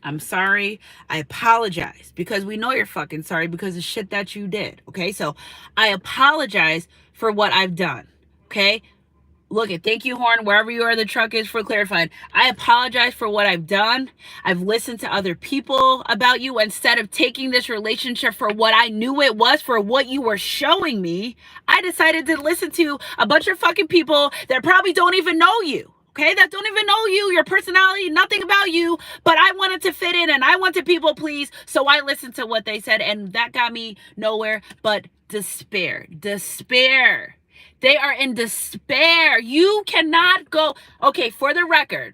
I'm sorry. I apologize, because we know you're fucking sorry because of shit that you did. Okay? So I apologize for what I've done. Okay? Look at, thank you, Horn, wherever you are, the truck is, for clarifying. I apologize for what I've done. I've listened to other people about you. Instead of taking this relationship for what I knew it was, for what you were showing me, I decided to listen to a bunch of fucking people that probably don't even know you. Okay, that don't even know you, your personality, nothing about you, but I wanted to fit in and I want to people please, so I listened to what they said, and that got me nowhere but despair. Despair. They are in despair. You cannot go. Okay, for the record,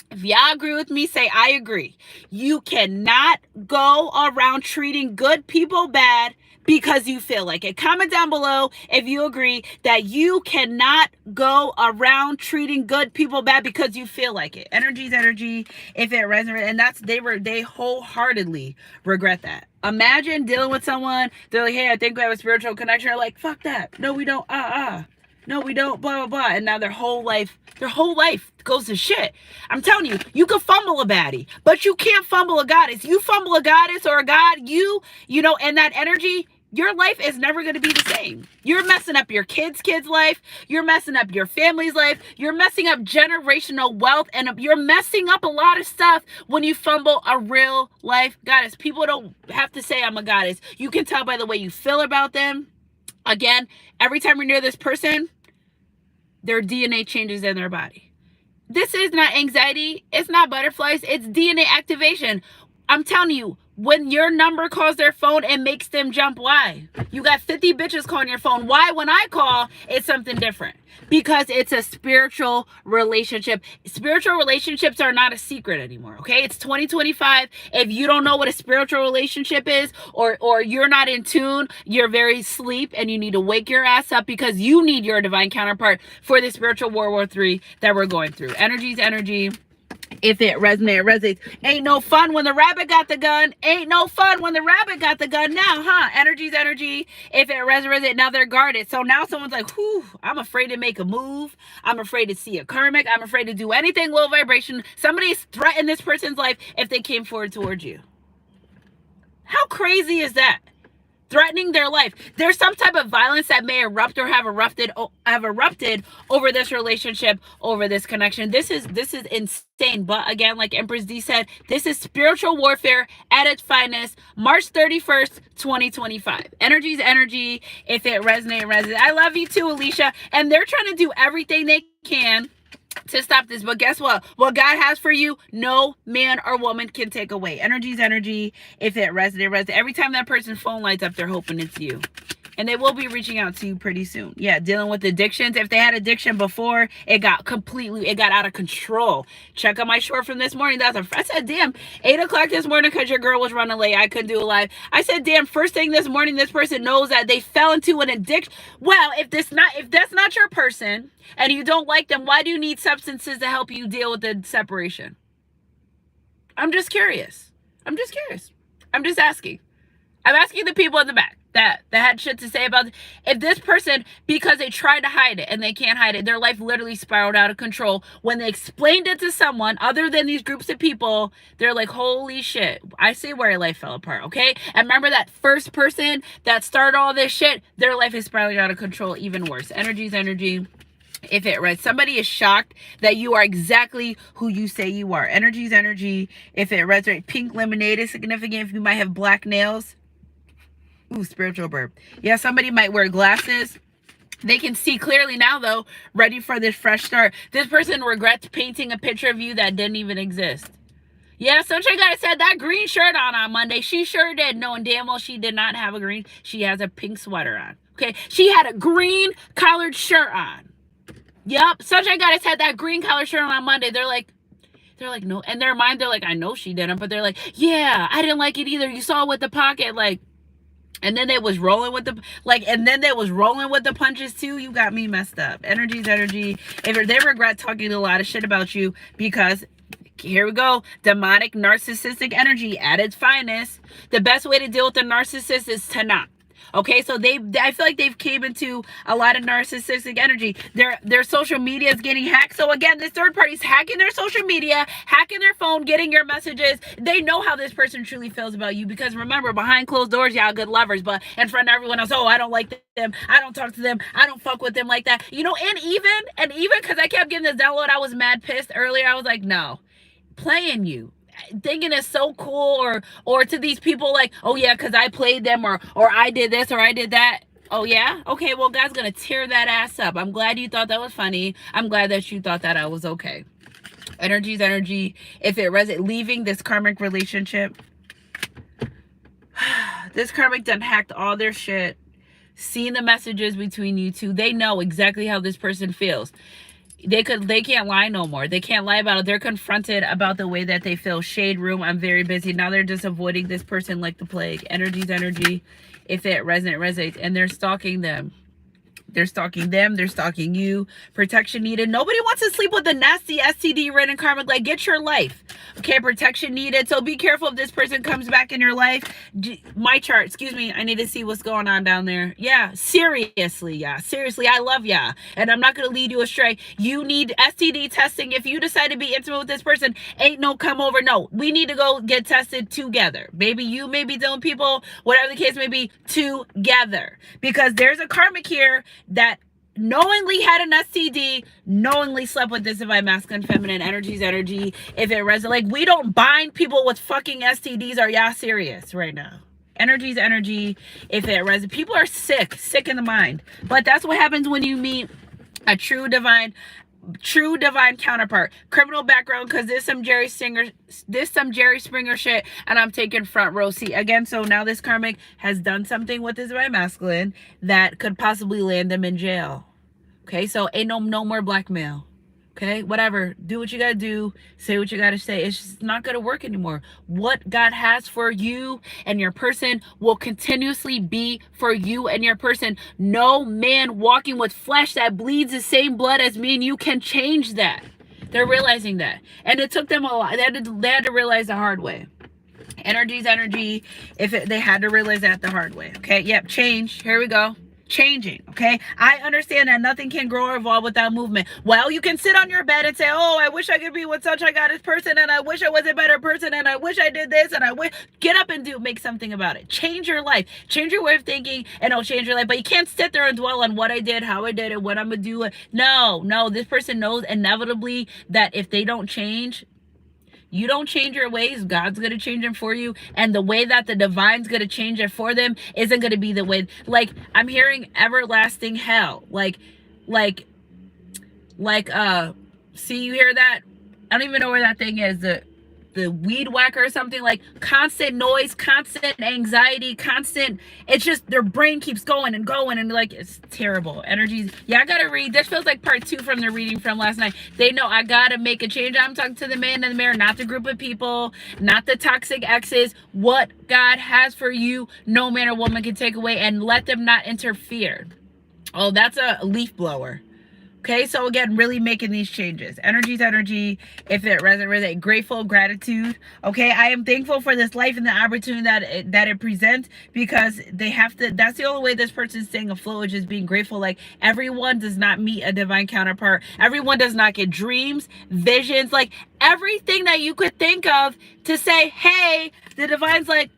if y'all agree with me, say I agree. You cannot go around treating good people bad because you feel like it. Comment down below if you agree that you cannot go around treating good people bad because you feel like it. Energy is energy. If it resonates, and they wholeheartedly regret that. Imagine dealing with someone, they're like, hey, I think we have a spiritual connection. You're like, fuck that. No, we don't. No, we don't. Blah, blah, blah. And now their whole life goes to shit. I'm telling you, you can fumble a baddie, but you can't fumble a goddess. You fumble a goddess or a god, you know, and that energy, your life is never going to be the same. You're messing up your kids' life. You're messing up your family's life. You're messing up generational wealth. And you're messing up a lot of stuff when you fumble a real life goddess. People don't have to say I'm a goddess. You can tell by the way you feel about them. Again, every time you're near this person, their DNA changes in their body. This is not anxiety. It's not butterflies. It's DNA activation. I'm telling you, when your number calls their phone, it makes them jump. Why? You got 50 bitches calling your phone. Why? When I call, it's something different. Because it's a spiritual relationship. Spiritual relationships are not a secret anymore, okay? It's 2025. If you don't know what a spiritual relationship is, or you're not in tune, you're very asleep, and you need to wake your ass up, because you need your divine counterpart for the spiritual World War III that we're going through. Energy is energy. If it resonates. Ain't no fun when the rabbit got the gun. Ain't no fun when the rabbit got the gun now, huh? Energy's energy. If it resonates, now they're guarded. So now someone's like, whew, I'm afraid to make a move. I'm afraid to see a karmic. I'm afraid to do anything low vibration. Somebody's threatened this person's life if they came forward towards you. How crazy is that? Threatening their life. There's some type of violence that may erupt or have erupted over this relationship, over this connection. This is insane. But again, like Empress D said, this is spiritual warfare at its finest. March 31st, 2025. Energy's energy. If it resonates. I love you too, Alicia. And they're trying to do everything they can to stop this. But guess what? What God has for you, no man or woman can take away. Energy's energy. If it resonates. Every time that person's phone lights up, they're hoping it's you. And they will be reaching out to you pretty soon. Yeah, dealing with addictions. If they had addiction before, it got out of control. Check out my short from this morning. I said, damn, 8 o'clock this morning because your girl was running late. I couldn't do a live. I said, damn, first thing this morning, this person knows that they fell into an addiction. Well, if that's not your person and you don't like them, why do you need substances to help you deal with the separation? I'm just curious. I'm just asking. I'm asking the people in the back that had shit to say about if this person, because they tried to hide it and they can't hide it, their life literally spiraled out of control. When they explained it to someone other than these groups of people, they're like, holy shit, I see where your life fell apart, okay? And remember that first person that started all this shit, their life is spiraling out of control even worse. Energy's energy. If it resonates, somebody is shocked that you are exactly who you say you are. Energy's energy. If it resonates, pink lemonade is significant if you might have black nails. Ooh, spiritual burp. Yeah, somebody might wear glasses. They can see clearly now, though, ready for this fresh start. This person regrets painting a picture of you that didn't even exist. Yeah, Sunshine Goddess said that green shirt on Monday. She sure did, knowing damn well she did not have a green. She has a pink sweater on. Okay, she had a green collared shirt on. Yep, Sunshine Goddess had that green collared shirt on Monday. They're like, no. In their mind, they're like, I know she didn't. But they're like, yeah, I didn't like it either. You saw it with the pocket, like. And then they was rolling with the punches too. You got me messed up. Energy's energy. If they regret talking a lot of shit about you because, here we go, demonic narcissistic energy at its finest. The best way to deal with the narcissist is to not. Okay, so I feel like they've came into a lot of narcissistic energy. Their social media is getting hacked. So again, this third party's hacking their social media, hacking their phone, getting your messages. They know how this person truly feels about you because remember, behind closed doors, y'all good lovers, but in front of everyone else, oh, I don't like them. I don't talk to them. I don't fuck with them like that. You know, and even because I kept getting this download, I was mad pissed earlier. I was like, no, playing you. Thinking it's so cool, or to these people like, oh yeah, because I played them, or I did this or I did that. Oh yeah, okay, well God's gonna tear that ass up. I'm glad you thought that was funny. I'm glad that you thought that I was okay. Energy's energy. If it resonates, leaving this karmic relationship. This karmic done hacked all their shit, seen the messages between you two. They know exactly how this person feels. They can't lie no more. They can't lie about it. They're confronted about the way that they feel. Shade room, I'm very busy. Now they're just avoiding this person like the plague. Energy's energy. If it resonates. And they're stalking them. They're stalking them. They're stalking you. Protection needed. Nobody wants to sleep with a nasty STD ridden karmic. Like, get your life. Okay, protection needed. So be careful if this person comes back in your life. My chart, excuse me. I need to see what's going on down there. Yeah, seriously, yeah. Seriously, I love ya. And I'm not going to lead you astray. You need STD testing. If you decide to be intimate with this person, ain't no come over. No, we need to go get tested together. Maybe you may be dealing with people, whatever the case may be, together. Because there's a karmic here that knowingly had an STD, knowingly slept with this divine masculine feminine. Energy's energy. If it resonates, like, we don't bind people with fucking STDs. Are y'all serious right now? Energy's energy. If it resonates, people are sick in the mind. But that's what happens when you meet a true divine counterpart. Criminal background, because there's some Jerry Springer shit, and I'm taking front row seat again. So now this karmic has done something with this divine masculine that could possibly land them in jail. Okay, so ain't no more blackmail. Okay, whatever. Do what you gotta do. Say what you gotta say. It's just not gonna work anymore. What God has for you and your person will continuously be for you and your person. No man walking with flesh that bleeds the same blood as me and you can change that. They're realizing that. And it took them a lot. They had to realize the hard way. Energy's energy. They had to realize that the hard way. Okay. Yep. Change. Here we go. Changing. Okay. I understand that nothing can grow or evolve without movement. Well, you can sit on your bed and say, oh, I wish I could be with such a goddess person, and I wish I was a better person, and I wish I did this, and I wish. Get up and make something about it. Change your life. Change your way of thinking, and it'll change your life. But you can't sit there and dwell on what I did, how I did it, what I'm gonna do. No, this person knows inevitably that if they don't change, you don't change your ways, God's going to change them for you. And the way that the divine's going to change it for them isn't going to be the way. Like, I'm hearing everlasting hell. See, you hear that? I don't even know where that thing is. The weed whacker or something, like constant noise, constant anxiety, constant, it's just their brain keeps going and going, and like, it's terrible. Energies. Yeah, I gotta read. This feels like part 2 from the reading from last night. They know I gotta make a change. I'm talking to the man in the mirror, not the group of people, not the toxic exes. What God has for you, no man or woman can take away, and let them not interfere. Oh, that's a leaf blower. Okay, so again, really making these changes. Energy's energy. If it resonates, grateful, gratitude. Okay, I am thankful for this life and the opportunity that it presents, because they have to. That's the only way this person's staying afloat, is just being grateful. Like, everyone does not meet a divine counterpart. Everyone does not get dreams, visions, like everything that you could think of to say, hey, the divine's like,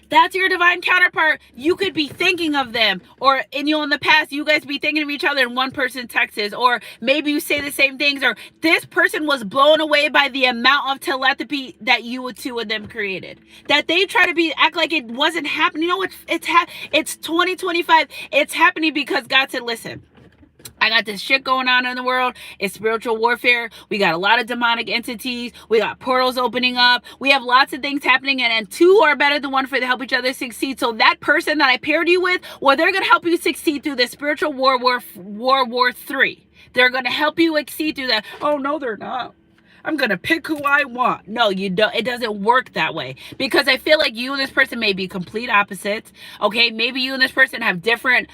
that's your divine counterpart. You could be thinking of them, or in the past, you guys be thinking of each other, and one person texts, or maybe you say the same things, or this person was blown away by the amount of telepathy that you two of them created. That they try to act like it wasn't happening. You know, it's 2025. It's happening because God said, listen, I got this shit going on in the world. It's spiritual warfare. We got a lot of demonic entities. We got portals opening up. We have lots of things happening, and 2 are better than 1 for to help each other succeed. So that person that I paired you with, well, they're going to help you succeed through the spiritual war 3. They're going to help you exceed through that. Oh, no, they're not. I'm going to pick who I want. No, you don't. It doesn't work that way, because I feel like you and this person may be complete opposites. Okay. Maybe you and this person have different,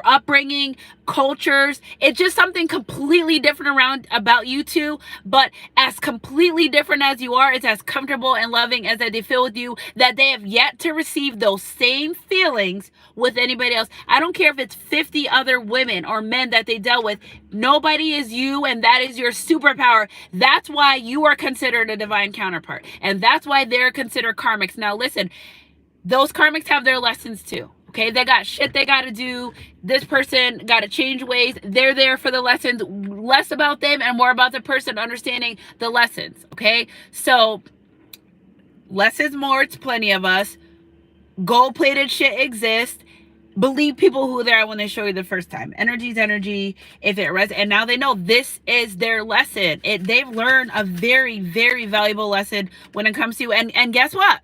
upbringing, cultures. It's just something completely different around about you two, but as completely different as you are, it's as comfortable and loving as that they feel with you, that they have yet to receive those same feelings with anybody else. I don't care if it's 50 other women or men that they dealt with. Nobody is you, and that is your superpower. That's why you are considered a divine counterpart, and that's why they're considered karmics. Now listen, those karmics have their lessons too. Okay, they got shit they got to do. This person got to change ways. They're there for the lessons. Less about them and more about the person understanding the lessons. Okay, so less is more. It's plenty of us. Gold-plated shit exists. Believe people who they are when they show you the first time. Energy's energy. If it resonates, and now they know this is their lesson. They've learned a very, very valuable lesson when it comes to you. And guess what?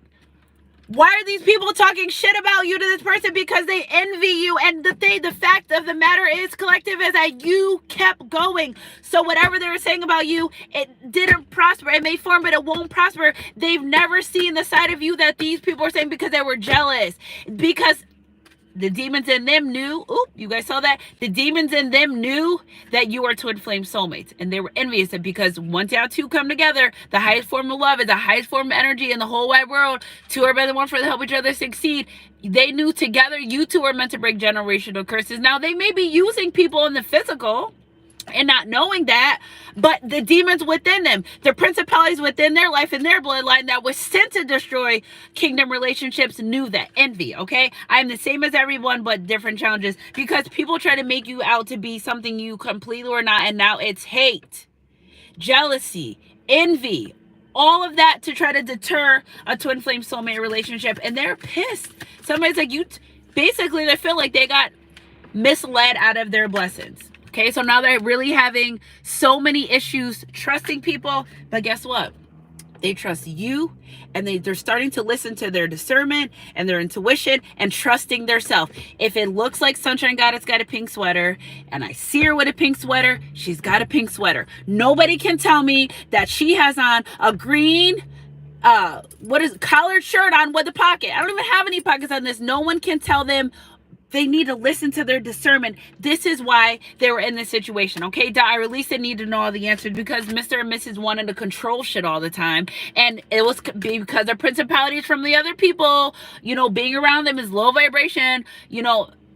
Why are these people talking shit about you to this person? Because they envy you. And the fact of the matter is, collective, is that you kept going. So whatever they were saying about you, it didn't prosper. It may form, but it won't prosper. They've never seen the side of you that these people are saying, because they were jealous. Because the demons in them knew, you guys saw that? The demons in them knew that you are twin flame soulmates, and they were envious of, because once y'all two come together, the highest form of love is the highest form of energy in the whole wide world. 2 are better than 1 for to help each other succeed. They knew together you two are meant to break generational curses. Now, they may be using people in the physical and not knowing that, but the demons within them, the principalities within their life and their bloodline that was sent to destroy kingdom relationships, knew that. Envy. Okay, I'm the same as everyone, but different challenges, because people try to make you out to be something you completely are not, and now it's hate, jealousy, envy, all of that to try to deter a twin flame soulmate relationship. And they're pissed. Somebody's like, basically they feel like they got misled out of their blessings. Okay, so now they're really having so many issues trusting people. But guess what? They trust you, and they're starting to listen to their discernment and their intuition and trusting their self. If it looks like Sunshine Goddess got a pink sweater, and I see her with a pink sweater, she's got a pink sweater. Nobody can tell me that she has on a green collared shirt on with a pocket. I don't even have any pockets on this. No one can tell them They need to listen to their discernment. This is why they were in this situation. Okay, I released the need to know all the answers because Mr. and Mrs. wanted to control shit all the time. And it was because of principalities from the other people. Being around them is low vibration.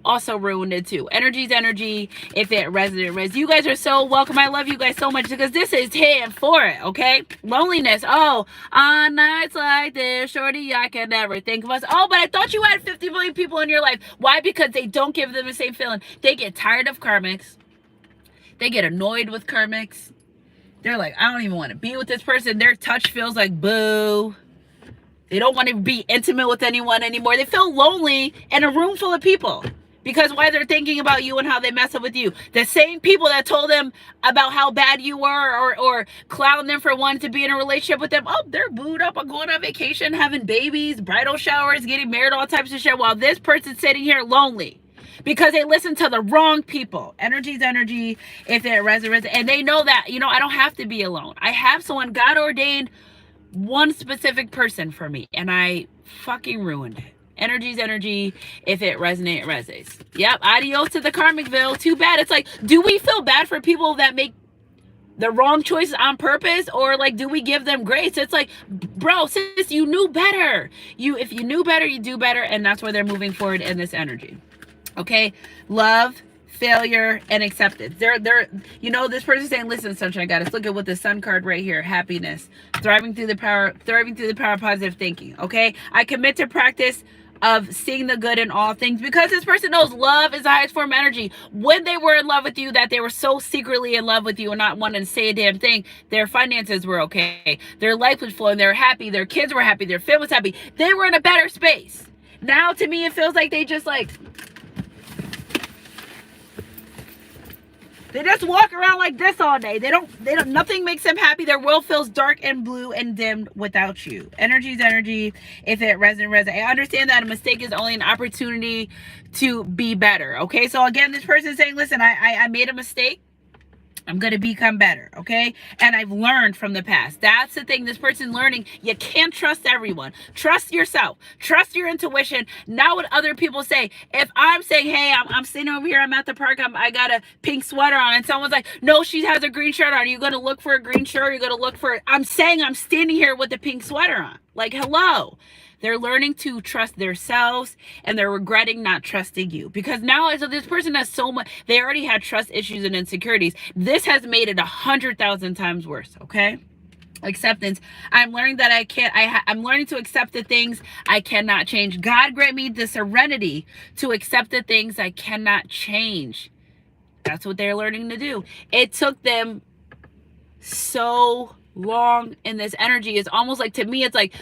Also ruined it too. Energy's energy. If it resonates, you guys are so welcome. I love you guys so much because this is hitting for it. Okay, loneliness. Oh, on nights like this, shorty, I can never think of us. Oh, but I thought you had 50 million people in your life. Why? Because they don't give them the same feeling. They get tired of karmics. They get annoyed with karmics. They're like, I don't even want to be with this person. Their touch feels like boo. They don't want to be intimate with anyone anymore. They feel lonely in a room full of people. Because why? They're thinking about you and how they mess up with you. The same people that told them about how bad you were or clown them for wanting to be in a relationship with them. Oh, they're booed up on going on vacation, having babies, bridal showers, getting married, all types of shit. While this person's sitting here lonely. Because they listen to the wrong people. Energy's energy. If it resonates. And they know that, I don't have to be alone. I have someone, God ordained one specific person for me. And I fucking ruined it. Energy's energy. If it resonates, it resonates. Yep. Adios to the karmicville. Too bad. It's like, do we feel bad for people that make the wrong choices on purpose? Or like, do we give them grace? It's like, bro, sis, you knew better. If you knew better, you do better. And that's where they're moving forward in this energy. Okay. Love, failure, and acceptance. They're this person's saying, listen, sunshine goddess, look at what the sun card right here. Happiness. Thriving through the power of positive thinking. Okay. I commit to practice of seeing the good in all things, because this person knows love is the highest form of energy. When they were in love with you, that they were so secretly in love with you and not wanting to say a damn thing, their finances were okay. Their life was flowing. They were happy. Their kids were happy. Their family was happy. They were in a better space. Now, to me, it feels like they just they just walk around like this all day. They don't, nothing makes them happy. Their world feels dark and blue and dimmed without you. Energy's energy. If it resonates. I understand that a mistake is only an opportunity to be better. Okay. So again, this person is saying, listen, I made a mistake. I'm going to become better, okay? And I've learned from the past. That's the thing. This person's learning. You can't trust everyone. Trust yourself. Trust your intuition. Not what other people say. If I'm saying, hey, I'm sitting over here, I'm at the park, I got a pink sweater on, and someone's like, no, she has a green shirt on. Are you going to look for a green shirt? Are you going to look for it? I'm saying I'm standing here with a pink sweater on. Like, hello. They're learning to trust themselves, and they're regretting not trusting you. Because now, so this person has so much, they already had trust issues and insecurities. This has made it 100,000 times worse, okay? Acceptance. I'm learning that I'm learning to accept the things I cannot change. God grant me the serenity to accept the things I cannot change. That's what they're learning to do. It took them so long in this energy. It's almost like, to me, it's like,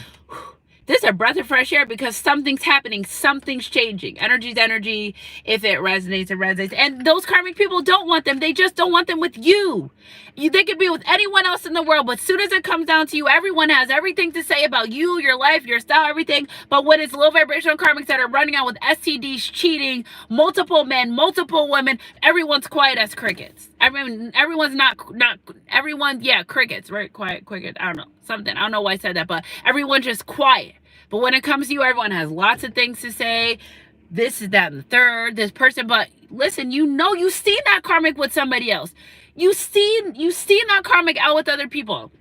this is a breath of fresh air, because something's happening. Something's changing. Energy's energy. If it resonates, it resonates. And those karmic people don't want them. They just don't want them with you. They could be with anyone else in the world, but as soon as it comes down to you, everyone has everything to say about you, your life, your style, everything. But when it's low vibrational karmics that are running out with STDs, cheating, multiple men, multiple women, everyone's quiet as crickets. Everyone's not everyone, yeah, crickets, right? Quiet, cricket. I don't know. Something. I don't know why I said that, but everyone's just quiet. But when it comes to you, everyone has lots of things to say. This is that and the third, this person. But listen, you've seen that karmic with somebody else. You've seen that karmic out with other people.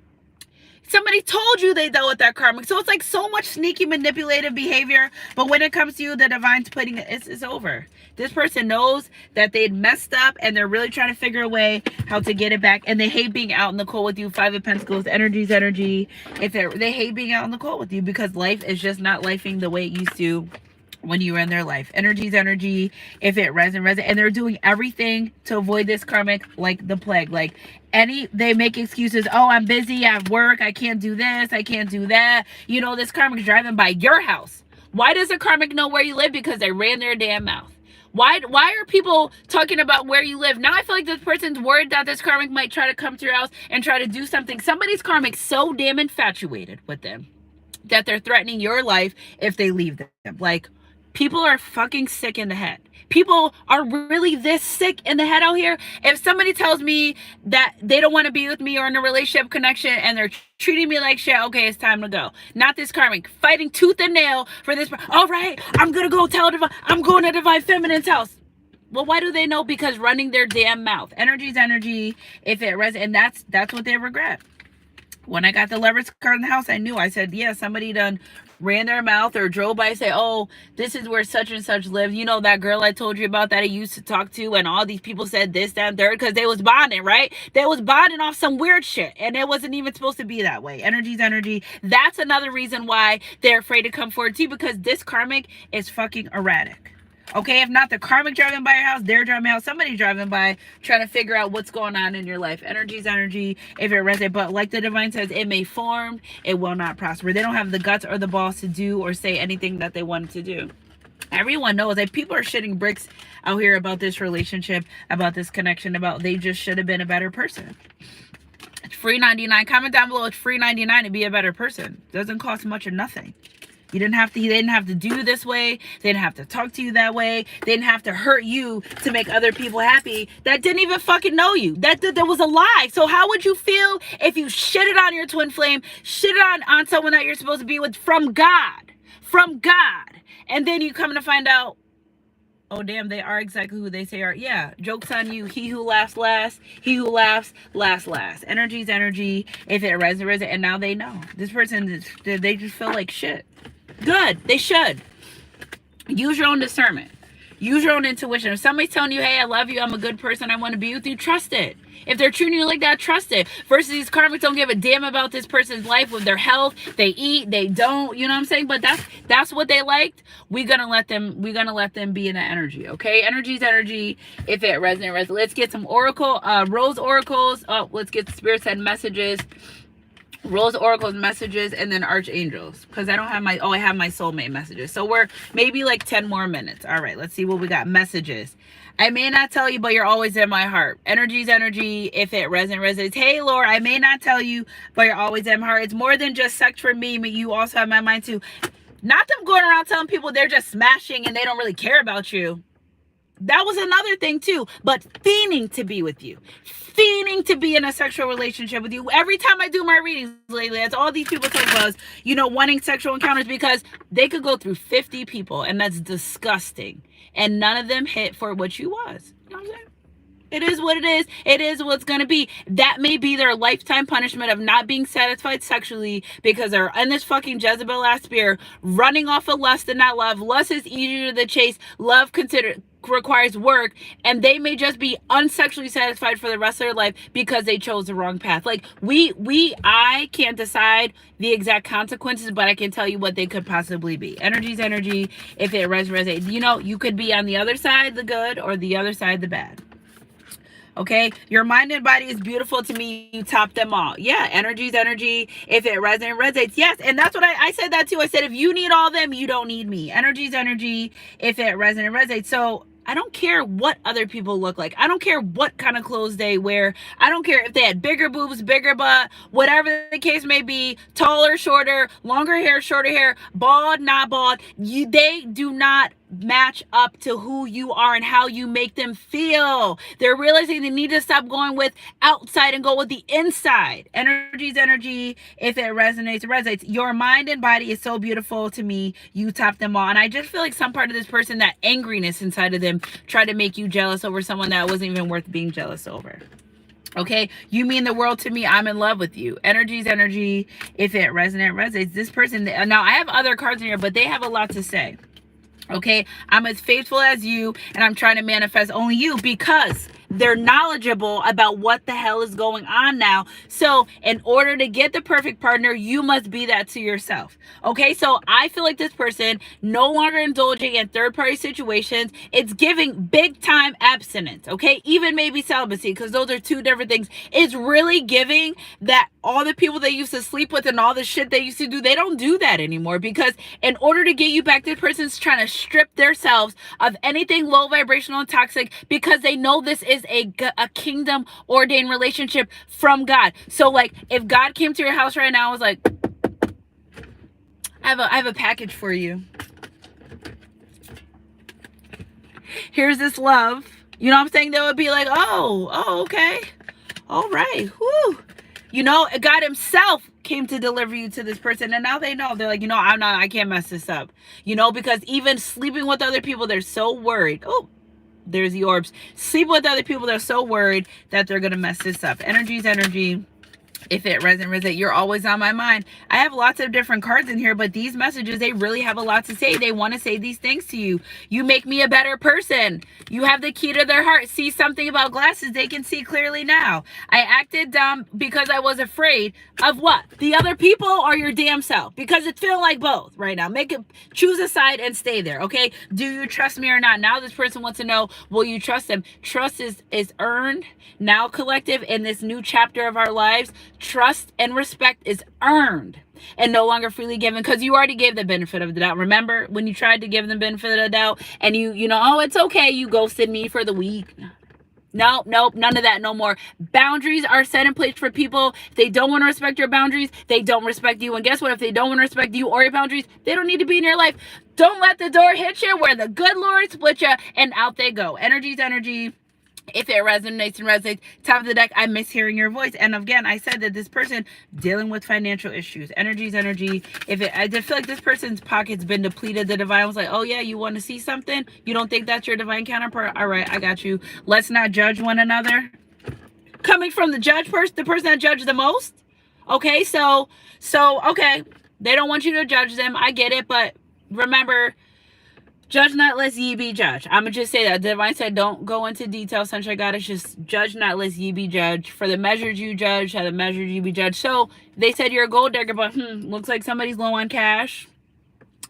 Somebody told you they dealt with that karmic. So it's like so much sneaky manipulative behavior. But when it comes to you, the divine's putting it, it's over. This person knows that they'd messed up, and they're really trying to figure a way how to get it back. And they hate being out in the cold with you. 5 of Pentacles, energy's energy. They hate being out in the cold with you, because life is just not lifing the way it used to when you were in their life. Energy's energy. If it resonates, and they're doing everything to avoid this karmic like the plague. Like they make excuses. Oh, I'm busy at work. I can't do this. I can't do that. This karmic's driving by your house. Why does a karmic know where you live? Because they ran their damn mouth. Why are people talking about where you live? Now I feel like this person's worried that this karmic might try to come to your house and try to do something. Somebody's karmic's so damn infatuated with them that they're threatening your life if they leave them. Like, People are fucking sick in the head. People are really this sick in the head out here. If somebody tells me that they don't want to be with me or in a relationship connection and they're treating me like shit, okay, it's time to go. Not this karmic. Fighting tooth and nail for this. All right, I'm going to go tell Divine. I'm going to Divine Feminine's house. Well, why do they know? Because running their damn mouth. Energy's energy. If it resonates, and that's what they regret. When I got the Lovers card in the house, I knew. I said, yeah, somebody done ran their mouth or drove by and say, oh, this is where such and such lives. You know, that girl I told you about that I used to talk to, and all these people said this, that, and third, because they was bonding, right? They was bonding off some weird shit, and it wasn't even supposed to be that way. Energy's energy. That's another reason why they're afraid to come forward too, because this karmic is fucking erratic. Okay, if not the karmic driving by your house, they're driving by your house, somebody driving by trying to figure out what's going on in your life. Energy's energy, if it resonates. But like the divine says, it may form, it will not prosper. They don't have the guts or the balls to do or say anything that they wanted to do. Everyone knows that people are shitting bricks out here about this relationship, about this connection, about they just should have been a better person. It's free 99. Comment down below. It's free 99 to be a better person. It doesn't cost much or nothing. You didn't have to, they didn't have to do this way. They didn't have to talk to you that way. They didn't have to hurt you to make other people happy that didn't even fucking know you. That was a lie. So how would you feel if you shitted on your twin flame, shitted on someone that you're supposed to be with from God? From God. And then you come to find out, oh damn, they are exactly who they say are. Yeah, joke's on you. He who laughs last, he who laughs last. Energy's energy. If it resonates, and now they know. This person, they just feel like shit. Good. They should. Use your own discernment. Use your own intuition. If somebody's telling you, hey, I love you, I'm a good person, I want to be with you, trust it. If they're treating you like that, trust it. Versus these karmics don't give a damn about this person's life with their health. They eat, they don't, you know what I'm saying? But that's what they liked. We're gonna let them be in that energy. Okay? Energy's energy. If it resonates. Let's get some oracle, rose oracles. Oh, let's get the spirit send messages. Rose oracles messages, and then archangels, because I don't have my I have my soulmate messages, so we're maybe like 10 more minutes. All right, let's see what we got. Messages. I may not tell you, but you're always in my heart. Energy's energy. If it resonates. Hey Laura, I may not tell you, but you're always in my heart. It's more than just sex for me, but you also have my mind too. Not them going around telling people they're just smashing and they don't really care about you. That was another thing too, but fiending to be with you, fiending to be in a sexual relationship with you. Every time I do my readings lately, that's all these people talk about is, you know, wanting sexual encounters, because they could go through 50 people and that's disgusting. And none of them hit for what you was. You know what I'm saying? It is what it is. It is what's going to be. That may be their lifetime punishment of not being satisfied sexually because they're in this fucking Jezebel ass spirit, running off of lust and not love. Lust is easier to chase. Love requires work, and they may just be unsexually satisfied for the rest of their life because they chose the wrong path. Like I can't decide the exact consequences, but I can tell you what they could possibly be. Energy's energy. If it resonates, you know, you could be on the other side, the good, or the other side, the bad. Okay, your mind and body is beautiful to me. You top them all. Yeah, energy's energy. If it resonates, yes. And that's what I said that too. I said, if you need all them, you don't need me. Energy's energy. If it resonates. So I don't care what other people look like. I don't care what kind of clothes they wear. I don't care if they had bigger boobs, bigger butt, whatever the case may be, taller, shorter, longer hair, shorter hair, bald, not bald. They do not match up to who you are and how you make them feel. They're realizing they need to stop going with outside and go with the inside. Energy's energy. If it resonates. Your mind and body is so beautiful to me. You top them all. And I just feel like some part of this person, that angriness inside of them, tried to make you jealous over someone that wasn't even worth being jealous over. Okay, you mean the world to me. I'm in love with you. Energy's energy. If it resonates. This person, now I have other cards in here, but they have a lot to say. Okay, I'm as faithful as you, and I'm trying to manifest only you, because they're knowledgeable about what the hell is going on now. So in order to get the perfect partner, you must be that to yourself. Okay, so I feel like this person no longer indulging in third-party situations. It's giving big time abstinence. Okay, even maybe celibacy, because those are two different things. It's really giving that all the people they used to sleep with and all the shit they used to do, they don't do that anymore, because in order to get you back, this person's trying to strip themselves of anything low vibrational and toxic, because they know this is a kingdom ordained relationship from God. So like, if God came to your house right now, I was like, I have a package for you. Here's this love. You know what I'm saying? They would be like, oh, okay. All right. Whew. You know, God himself came to deliver you to this person. And now they know. They're like, you know, I can't mess this up. You know, because even sleeping with other people, they're so worried. Oh, there's the orbs. Sleep with other people, they're so worried that they're going to mess this up. Energy's energy. If it resonates, you're always on my mind. I have lots of different cards in here, but these messages, they really have a lot to say. They want to say these things to you. You make me a better person. You have the key to their heart. See something about glasses, they can see clearly now. I acted dumb because I was afraid of what? The other people or your damn self? Because it's feeling like both right now. Choose a side and stay there, okay? Do you trust me or not? Now this person wants to know, will you trust them? Trust is earned. Now, collective, in this new chapter of our lives, trust and respect is earned and no longer freely given, because you already gave the benefit of the doubt. Remember when you tried to give them benefit of the doubt and you know, oh, it's okay, you ghosted me for the week. Nope, none of that, no more. Boundaries are set in place for people. If they don't want to respect your boundaries, they don't respect you. And guess what? If they don't want to respect you or your boundaries, they don't need to be in your life. Don't let the door hit you where the good Lord split you, and out they go. Energy's energy. If it resonates, top of the deck, I miss hearing your voice. And again, I said that this person dealing with financial issues. Energy's energy. I just feel like this person's pocket's been depleted. The divine was like, oh yeah, you want to see something? You don't think that's your divine counterpart? All right, I got you. Let's not judge one another. Coming from the the person that judged the most. Okay, so okay, they don't want you to judge them. I get it, but remember, judge not lest ye be judged. I'm going to just say that. The divine said don't go into detail, Sunshine Goddess. Just judge not lest ye be judged. For the measures you judge, how the measures you be judged. So they said you're a gold digger, but looks like somebody's low on cash.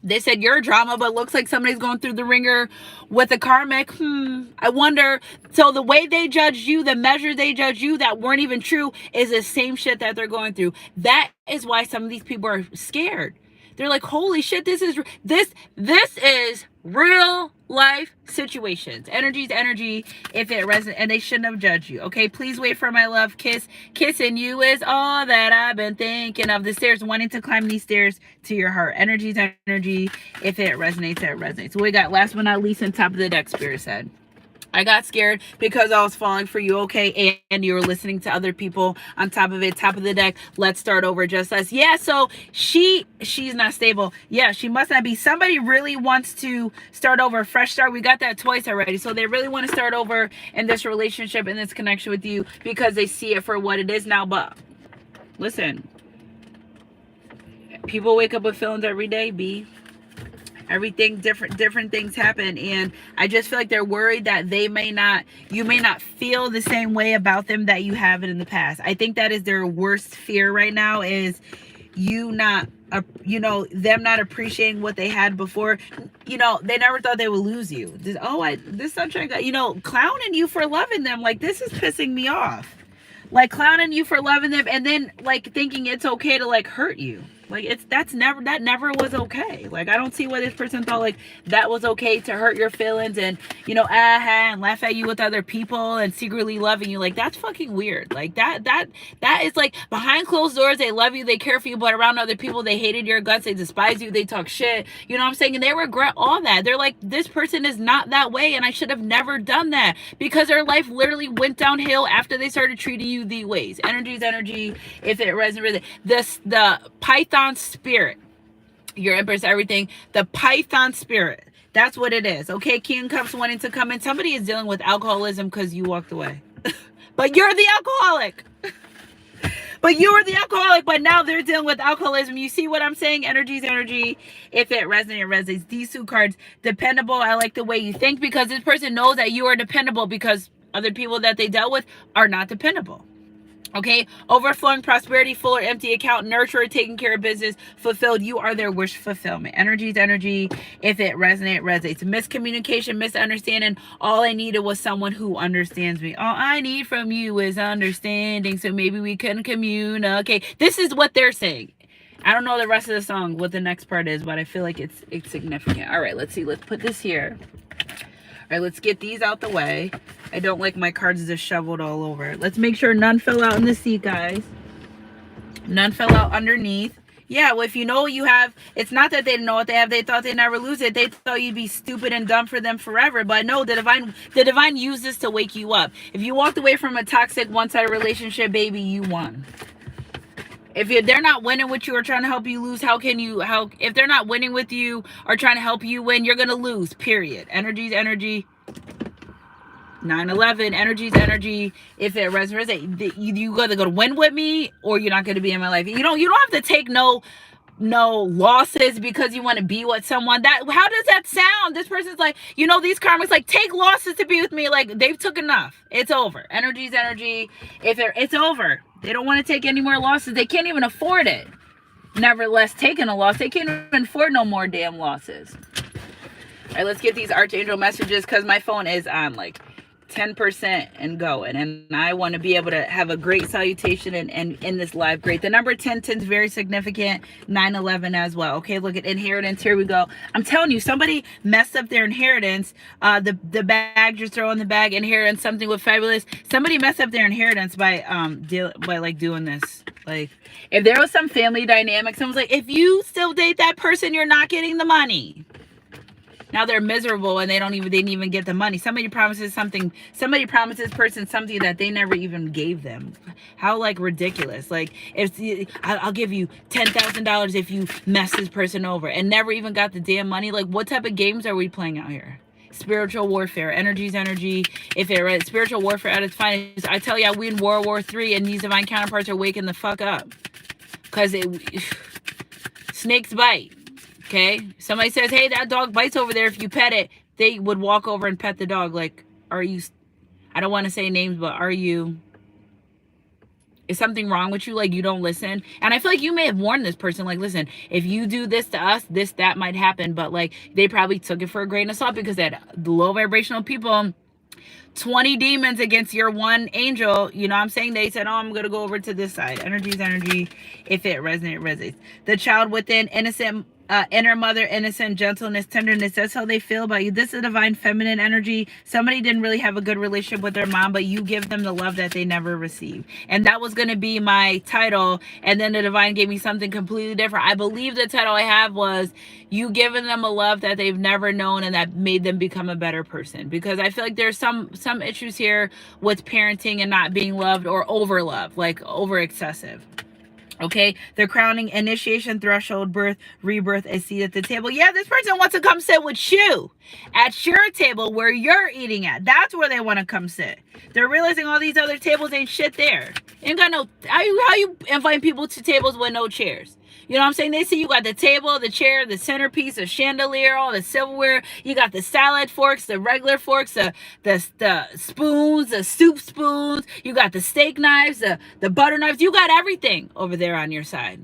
They said you're a drama, but looks like somebody's going through the ringer with a karmic. I wonder. So the way they judged you, the measure they judged you that weren't even true is the same shit that they're going through. That is why some of these people are scared. They're like, holy shit, this is real life situations. Energy's energy. If it resonates, and they shouldn't have judged you. Okay, please wait for my love. Kissing you is all that I've been thinking of. The stairs, wanting to climb these stairs to your heart. Energy's energy. If it resonates, it resonates. So we got, last but not least, on top of the deck, Spirit said, I got scared because I was falling for you, okay? And you were listening to other people on top of it. Top of the deck, let's start over, just us. Yeah, so she's not stable. Yeah, she must not be. Somebody really wants to start over, a fresh start. We got that twice already. So they really want to start over in this relationship, in this connection with you, because they see it for what it is now. But listen, people wake up with feelings every day, B. Everything different things happen, and I just feel like they're worried that you may not feel the same way about them that you have it in the past. I think that is their worst fear right now, is them not appreciating what they had before. You know, they never thought they would lose you. This sunshine guy, clowning you for loving them, like, this is pissing me off. Like, clowning you for loving them, and then like thinking it's okay to like hurt you. Like, that never was okay. Like, I don't see why this person thought like that was okay to hurt your feelings and, and laugh at you with other people and secretly loving you. Like, that's fucking weird. Like, that is like, behind closed doors, they love you, they care for you, but around other people, they hated your guts, they despise you, they talk shit. You know what I'm saying? And they regret all that. They're like, this person is not that way, and I should have never done that, because their life literally went downhill after they started treating you the ways. Energy's energy. If it resonates, the Python spirit, your Empress, everything, the Python spirit, that's what it is. Okay, King Cups wanting to come in. Somebody is dealing with alcoholism because you walked away. But you're the alcoholic. But now they're dealing with alcoholism. You see what I'm saying? Energy's energy. If it resonates. These two cards, dependable. I like the way you think, because this person knows that you are dependable, because other people that they dealt with are not dependable. Okay, overflowing prosperity, full or empty account, nurturer, taking care of business, fulfilled. You are their wish fulfillment. Energy's energy. If it resonates. Miscommunication, misunderstanding. All I needed was someone who understands me. All I need from you is understanding, so maybe we can communicate. This is what they're saying. I don't know the rest of the song, what the next part is, but I feel like it's significant. All right, let's see. Let's put this here. All right, let's get these out the way. I don't like my cards just shoveled all over. Let's make sure none fell out in the seat, guys. None fell out underneath. Yeah, well, if you know what you have, it's not that they didn't know what they have. They thought they'd never lose it. They thought you'd be stupid and dumb for them forever. But no, the divine used this to wake you up. If you walked away from a toxic one-sided relationship, baby, you won. If they're not winning with you or trying to help you lose, if they're not winning with you or trying to help you win, you're going to lose, period. Energy's energy. 9/11, energy's energy. If it resonates, you got to go to win with me or you're not going to be in my life. You don't have to take no losses because you want to be with someone. How does that sound? This person's like, these karmics like, take losses to be with me. Like, they've took enough. It's over. Energy's energy. It's over. They don't want to take any more losses. They can't even afford it. Nevertheless, taking a loss, they can't even afford no more damn losses. All right, let's get these archangel messages because my phone is on like 10% and going, and I want to be able to have a great salutation and in this live. Great. The number 10 is very significant. 9/11 as well. Okay, look at inheritance. Here we go. I'm telling you, somebody messed up their inheritance. The bag, just throw in the bag, inheritance, something with fabulous. Somebody messed up their inheritance by doing this. Like, if there was some family dynamic, someone's like, if you still date that person, you're not getting the money. Now they're miserable and they didn't even get the money. Somebody promises person something that they never even gave them. How like ridiculous. Like, I'll give you $10,000 if you mess this person over and never even got the damn money. Like, what type of games are we playing out here? Spiritual warfare. Energy's energy. If it read spiritual warfare at its finest, I tell you, we in World War III and these divine counterparts are waking the fuck up. Because snakes bite. Okay, somebody says, hey, that dog bites over there. If you pet it, they would walk over and pet the dog. Like, I don't want to say names, but is something wrong with you? Like, you don't listen? And I feel like you may have warned this person, like, listen, if you do this to us, that might happen. But like, they probably took it for a grain of salt because that low vibrational people, 20 demons against your one angel, you know what I'm saying? They said, oh, I'm going to go over to this side. Energy's energy. If it resonates. The child within, innocent, inner mother, innocent, gentleness, tenderness. That's how they feel about you. This is divine feminine energy. Somebody didn't really have a good relationship with their mom, but you give them the love that they never received. And that was going to be my title. And then the divine gave me something completely different. I believe the title I have was you giving them a love that they've never known and that made them become a better person. Because I feel like there's some issues here with parenting and not being loved or over love, like over excessive. Okay, they're crowning initiation, threshold, birth, rebirth, a seat at the table. Yeah, this person wants to come sit with you at your table where you're eating at. That's where they want to come sit. They're realizing all these other tables ain't shit there. Ain't got no, how you invite people to tables with no chairs? You know what I'm saying? They see you got the table, the chair, the centerpiece, the chandelier, all the silverware. You got the salad forks, the regular forks, the spoons, the soup spoons. You got the steak knives, the butter knives. You got everything over there on your side.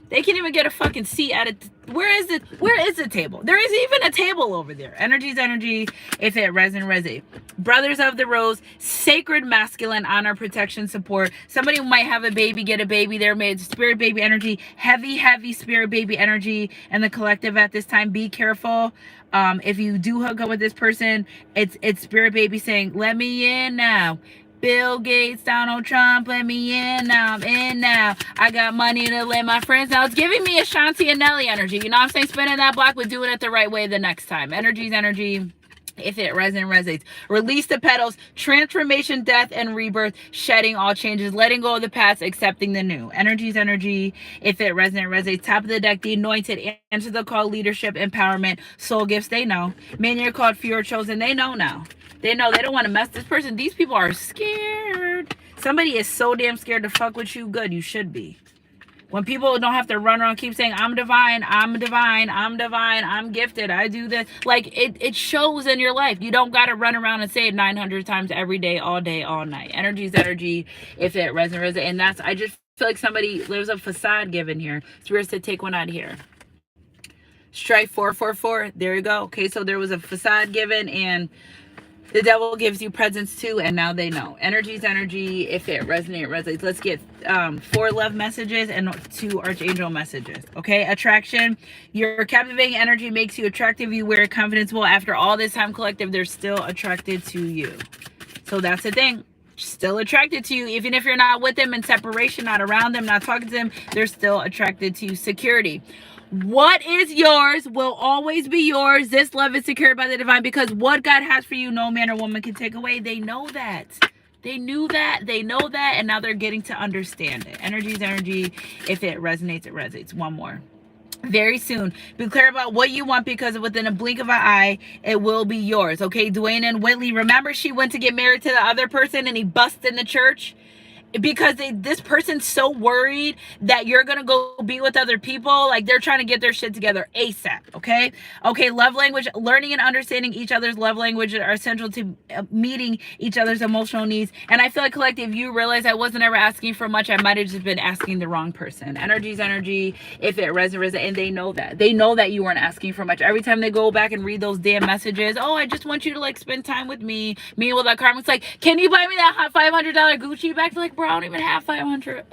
They can't even get a fucking seat at it. Where is the table? There isn't even a table over there. Energy's energy. If it resonates. Brothers of the Rose, sacred masculine, honor, protection, support. Somebody might have a baby, get a baby. They're made spirit baby energy, heavy spirit baby energy, and the collective at this time. Be careful. If you do hook up with this person, it's spirit baby saying, "Let me in now." Bill Gates, Donald Trump, let me in now, I'm in now. I got money to let my friends now. It's giving me Ashanti and Nelly energy. You know what I'm saying? Spinning that block, but doing it the right way the next time. Energy's energy. If it resonates. Release the petals. Transformation, death, and rebirth. Shedding all changes. Letting go of the past. Accepting the new. Energy's energy. If it resonates. Top of the deck. The anointed. Answer the call. Leadership. Empowerment. Soul gifts. They know. Men you're called. Few are chosen. They know now. They know they don't want to mess this person. These people are scared. Somebody is so damn scared to fuck with you. Good. You should be. When people don't have to run around keep saying, I'm divine, I'm divine, I'm divine, I'm gifted, I do this. Like, it shows in your life. You don't got to run around and say it 900 times every day, all night. Energy's energy, if it resonates. And I just feel like there's a facade given here. Spirit said, take one out of here. Strike 444. There you go. Okay, so there was a facade given, and the devil gives you presents too, and now they know. Energy's energy. If it resonates. Let's get 4 love messages and 2 archangel messages. Okay, attraction. Your captivating energy makes you attractive. You wear confidence. Well, after all this time collective, they're still attracted to you. So that's the thing. still attracted to you. Even if you're not with them, in separation, not around them, not talking to them, they're still attracted to you. Security. What is yours will always be yours. This love is secured by the divine, because what God has for you, no man or woman can take away. They know that. They knew that. They know that. And now they're getting to understand it. Energy is energy. If it resonates, it resonates. One more. Very soon, be clear about what you want, because within a blink of an eye, it will be yours. Okay, Dwayne and Whitley, remember she went to get married to the other person and he busted in the church? Because this person's so worried that you're gonna go be with other people. Like, they're trying to get their shit together ASAP. Okay, love language. Learning and understanding each other's love language are essential to meeting each other's emotional needs. And I feel like, collective, you realize I wasn't ever asking for much. I might have just been asking the wrong person. Energy is energy. If it resonates, and they know that you weren't asking for much. Every time they go back and read those damn messages, oh, I just want you to like spend time with me. Meanwhile, that karmic's like, can you buy me that $500 Gucci bag? They're like, bro, I don't even have 500.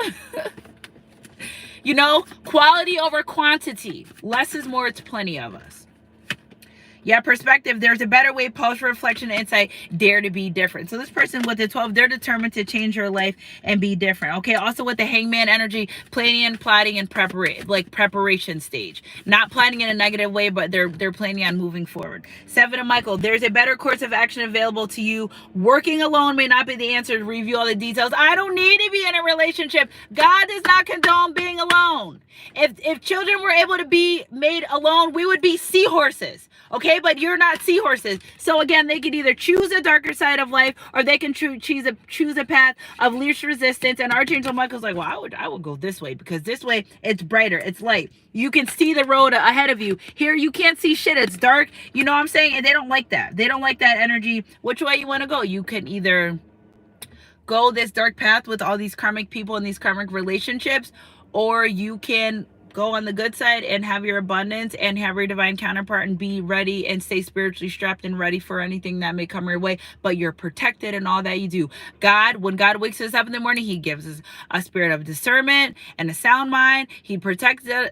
You know, quality over quantity. Less is more. It's plenty of us. Yeah, perspective. There's a better way. Pause for reflection and insight. Dare to be different. So this person with the 12, they're determined to change your life and be different. Okay. Also with the hangman energy, planning and plotting and preparation stage. Not planning in a negative way, but they're planning on moving forward. 7 of Michael. There's a better course of action available to you. Working alone may not be the answer. To review all the details. I don't need to be in a relationship. God does not condone being alone. If children were able to be made alone, we would be seahorses. Okay, but you're not seahorses. So again, they could either choose a darker side of life, or they can choose a path of least resistance. And Archangel Michael's like, well, I would go this way, because this way it's brighter, it's light. You can see the road ahead of you. Here, you can't see shit. It's dark. You know what I'm saying? And they don't like that. They don't like that energy. Which way you want to go? You can either go this dark path with all these karmic people and these karmic relationships, or you can go on the good side and have your abundance and have your divine counterpart and be ready and stay spiritually strapped and ready for anything that may come your way. But you're protected in all that you do. When God wakes us up in the morning, he gives us a spirit of discernment and a sound mind. He protects us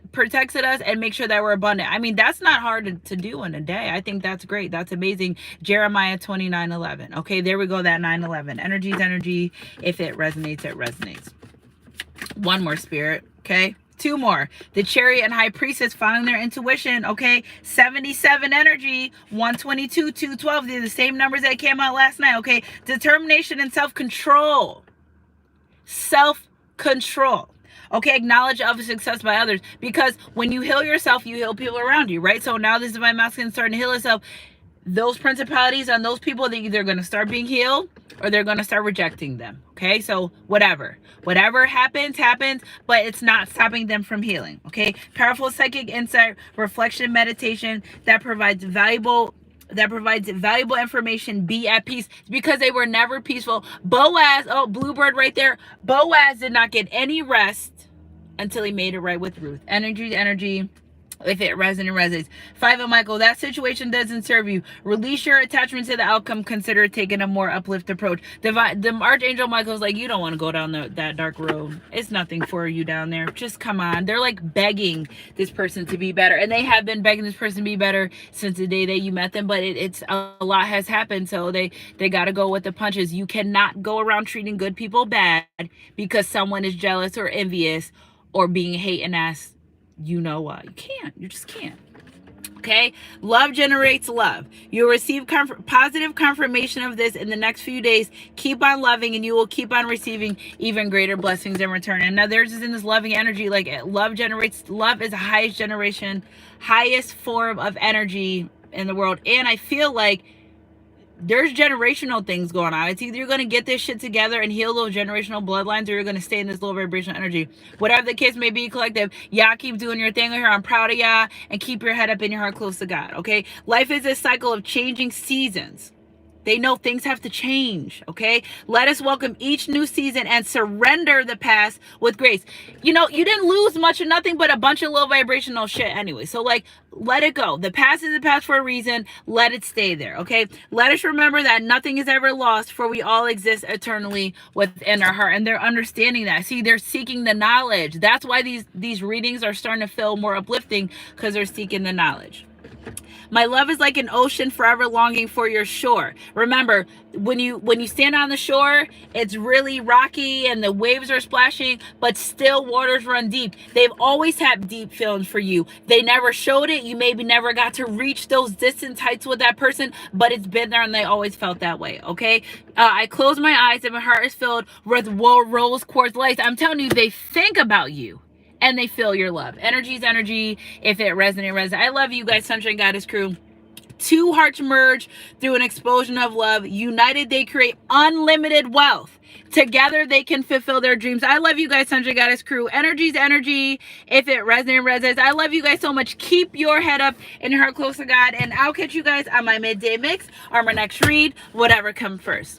and makes sure that we're abundant. I mean, that's not hard to do in a day. I think that's great. That's amazing. Jeremiah 29:11. Okay, there we go. That 9:11. Energy is energy. If it resonates, it resonates. One more, spirit. Okay. 2 more. The Chariot and High Priestess following their intuition. Okay. 77 energy. 122, 212. They're the same numbers that came out last night. Okay. Determination and self-control. Self-control. Okay. Acknowledge of success by others. Because when you heal yourself, you heal people around you, right? So now this Divine Masculine starting to heal itself. Those principalities on those people, they're either going to start being healed or they're going to start rejecting them. Okay, so whatever happens, but it's not stopping them from healing. Okay, powerful psychic insight, reflection, meditation that provides valuable information. Be at peace, because they were never peaceful. Boaz, oh, bluebird right there. Boaz did not get any rest until he made it right with Ruth. Energy. If it resonates. 5 of Michael, that situation doesn't serve you. Release your attachment to the outcome. Consider taking a more uplift approach. The Archangel Michael's like, you don't want to go down that dark road. It's nothing for you down there. Just come on. They're like begging this person to be better. And they have been begging this person to be better since the day that you met them. But it's a lot has happened. So they got to go with the punches. You cannot go around treating good people bad because someone is jealous or envious or being hating ass. You know what? You can't. You just can't. Okay? Love generates love. You'll receive positive confirmation of this in the next few days. Keep on loving and you will keep on receiving even greater blessings in return. And now there's just in this loving energy, like love is the highest form of energy in the world. And I feel like there's generational things going on. It's either you're going to get this shit together and heal those generational bloodlines, or you're going to stay in this low vibrational energy. Whatever the case may be, collective, y'all keep doing your thing here. I'm proud of y'all, and keep your head up and your heart close to God. Okay. Life is a cycle of changing seasons. They know things have to change, okay? Let us welcome each new season and surrender the past with grace. You know, you didn't lose much of nothing but a bunch of low vibrational shit anyway. So, like, let it go. The past is the past for a reason. Let it stay there, okay? Let us remember that nothing is ever lost, for we all exist eternally within our heart. And they're understanding that. See, they're seeking the knowledge. That's why these readings are starting to feel more uplifting, because they're seeking the knowledge. My love is like an ocean, forever longing for your shore. Remember, when you stand on the shore, it's really rocky and the waves are splashing, but still waters run deep. They've always had deep feelings for you. They never showed it. You maybe never got to reach those distant heights with that person, but it's been there and they always felt that way. Okay, I close my eyes and my heart is filled with rose quartz lights. I'm telling you, they think about you and they feel your love. Energy is energy. If it resonates. I love you guys, Sunshine Goddess crew. Two hearts merge through an explosion of love. United, they create unlimited wealth. Together, they can fulfill their dreams. I love you guys, Sunshine Goddess crew. Energy is energy. If it resonates. I love you guys so much. Keep your head up and your heart close to God. And I'll catch you guys on my midday mix or my next read, whatever comes first.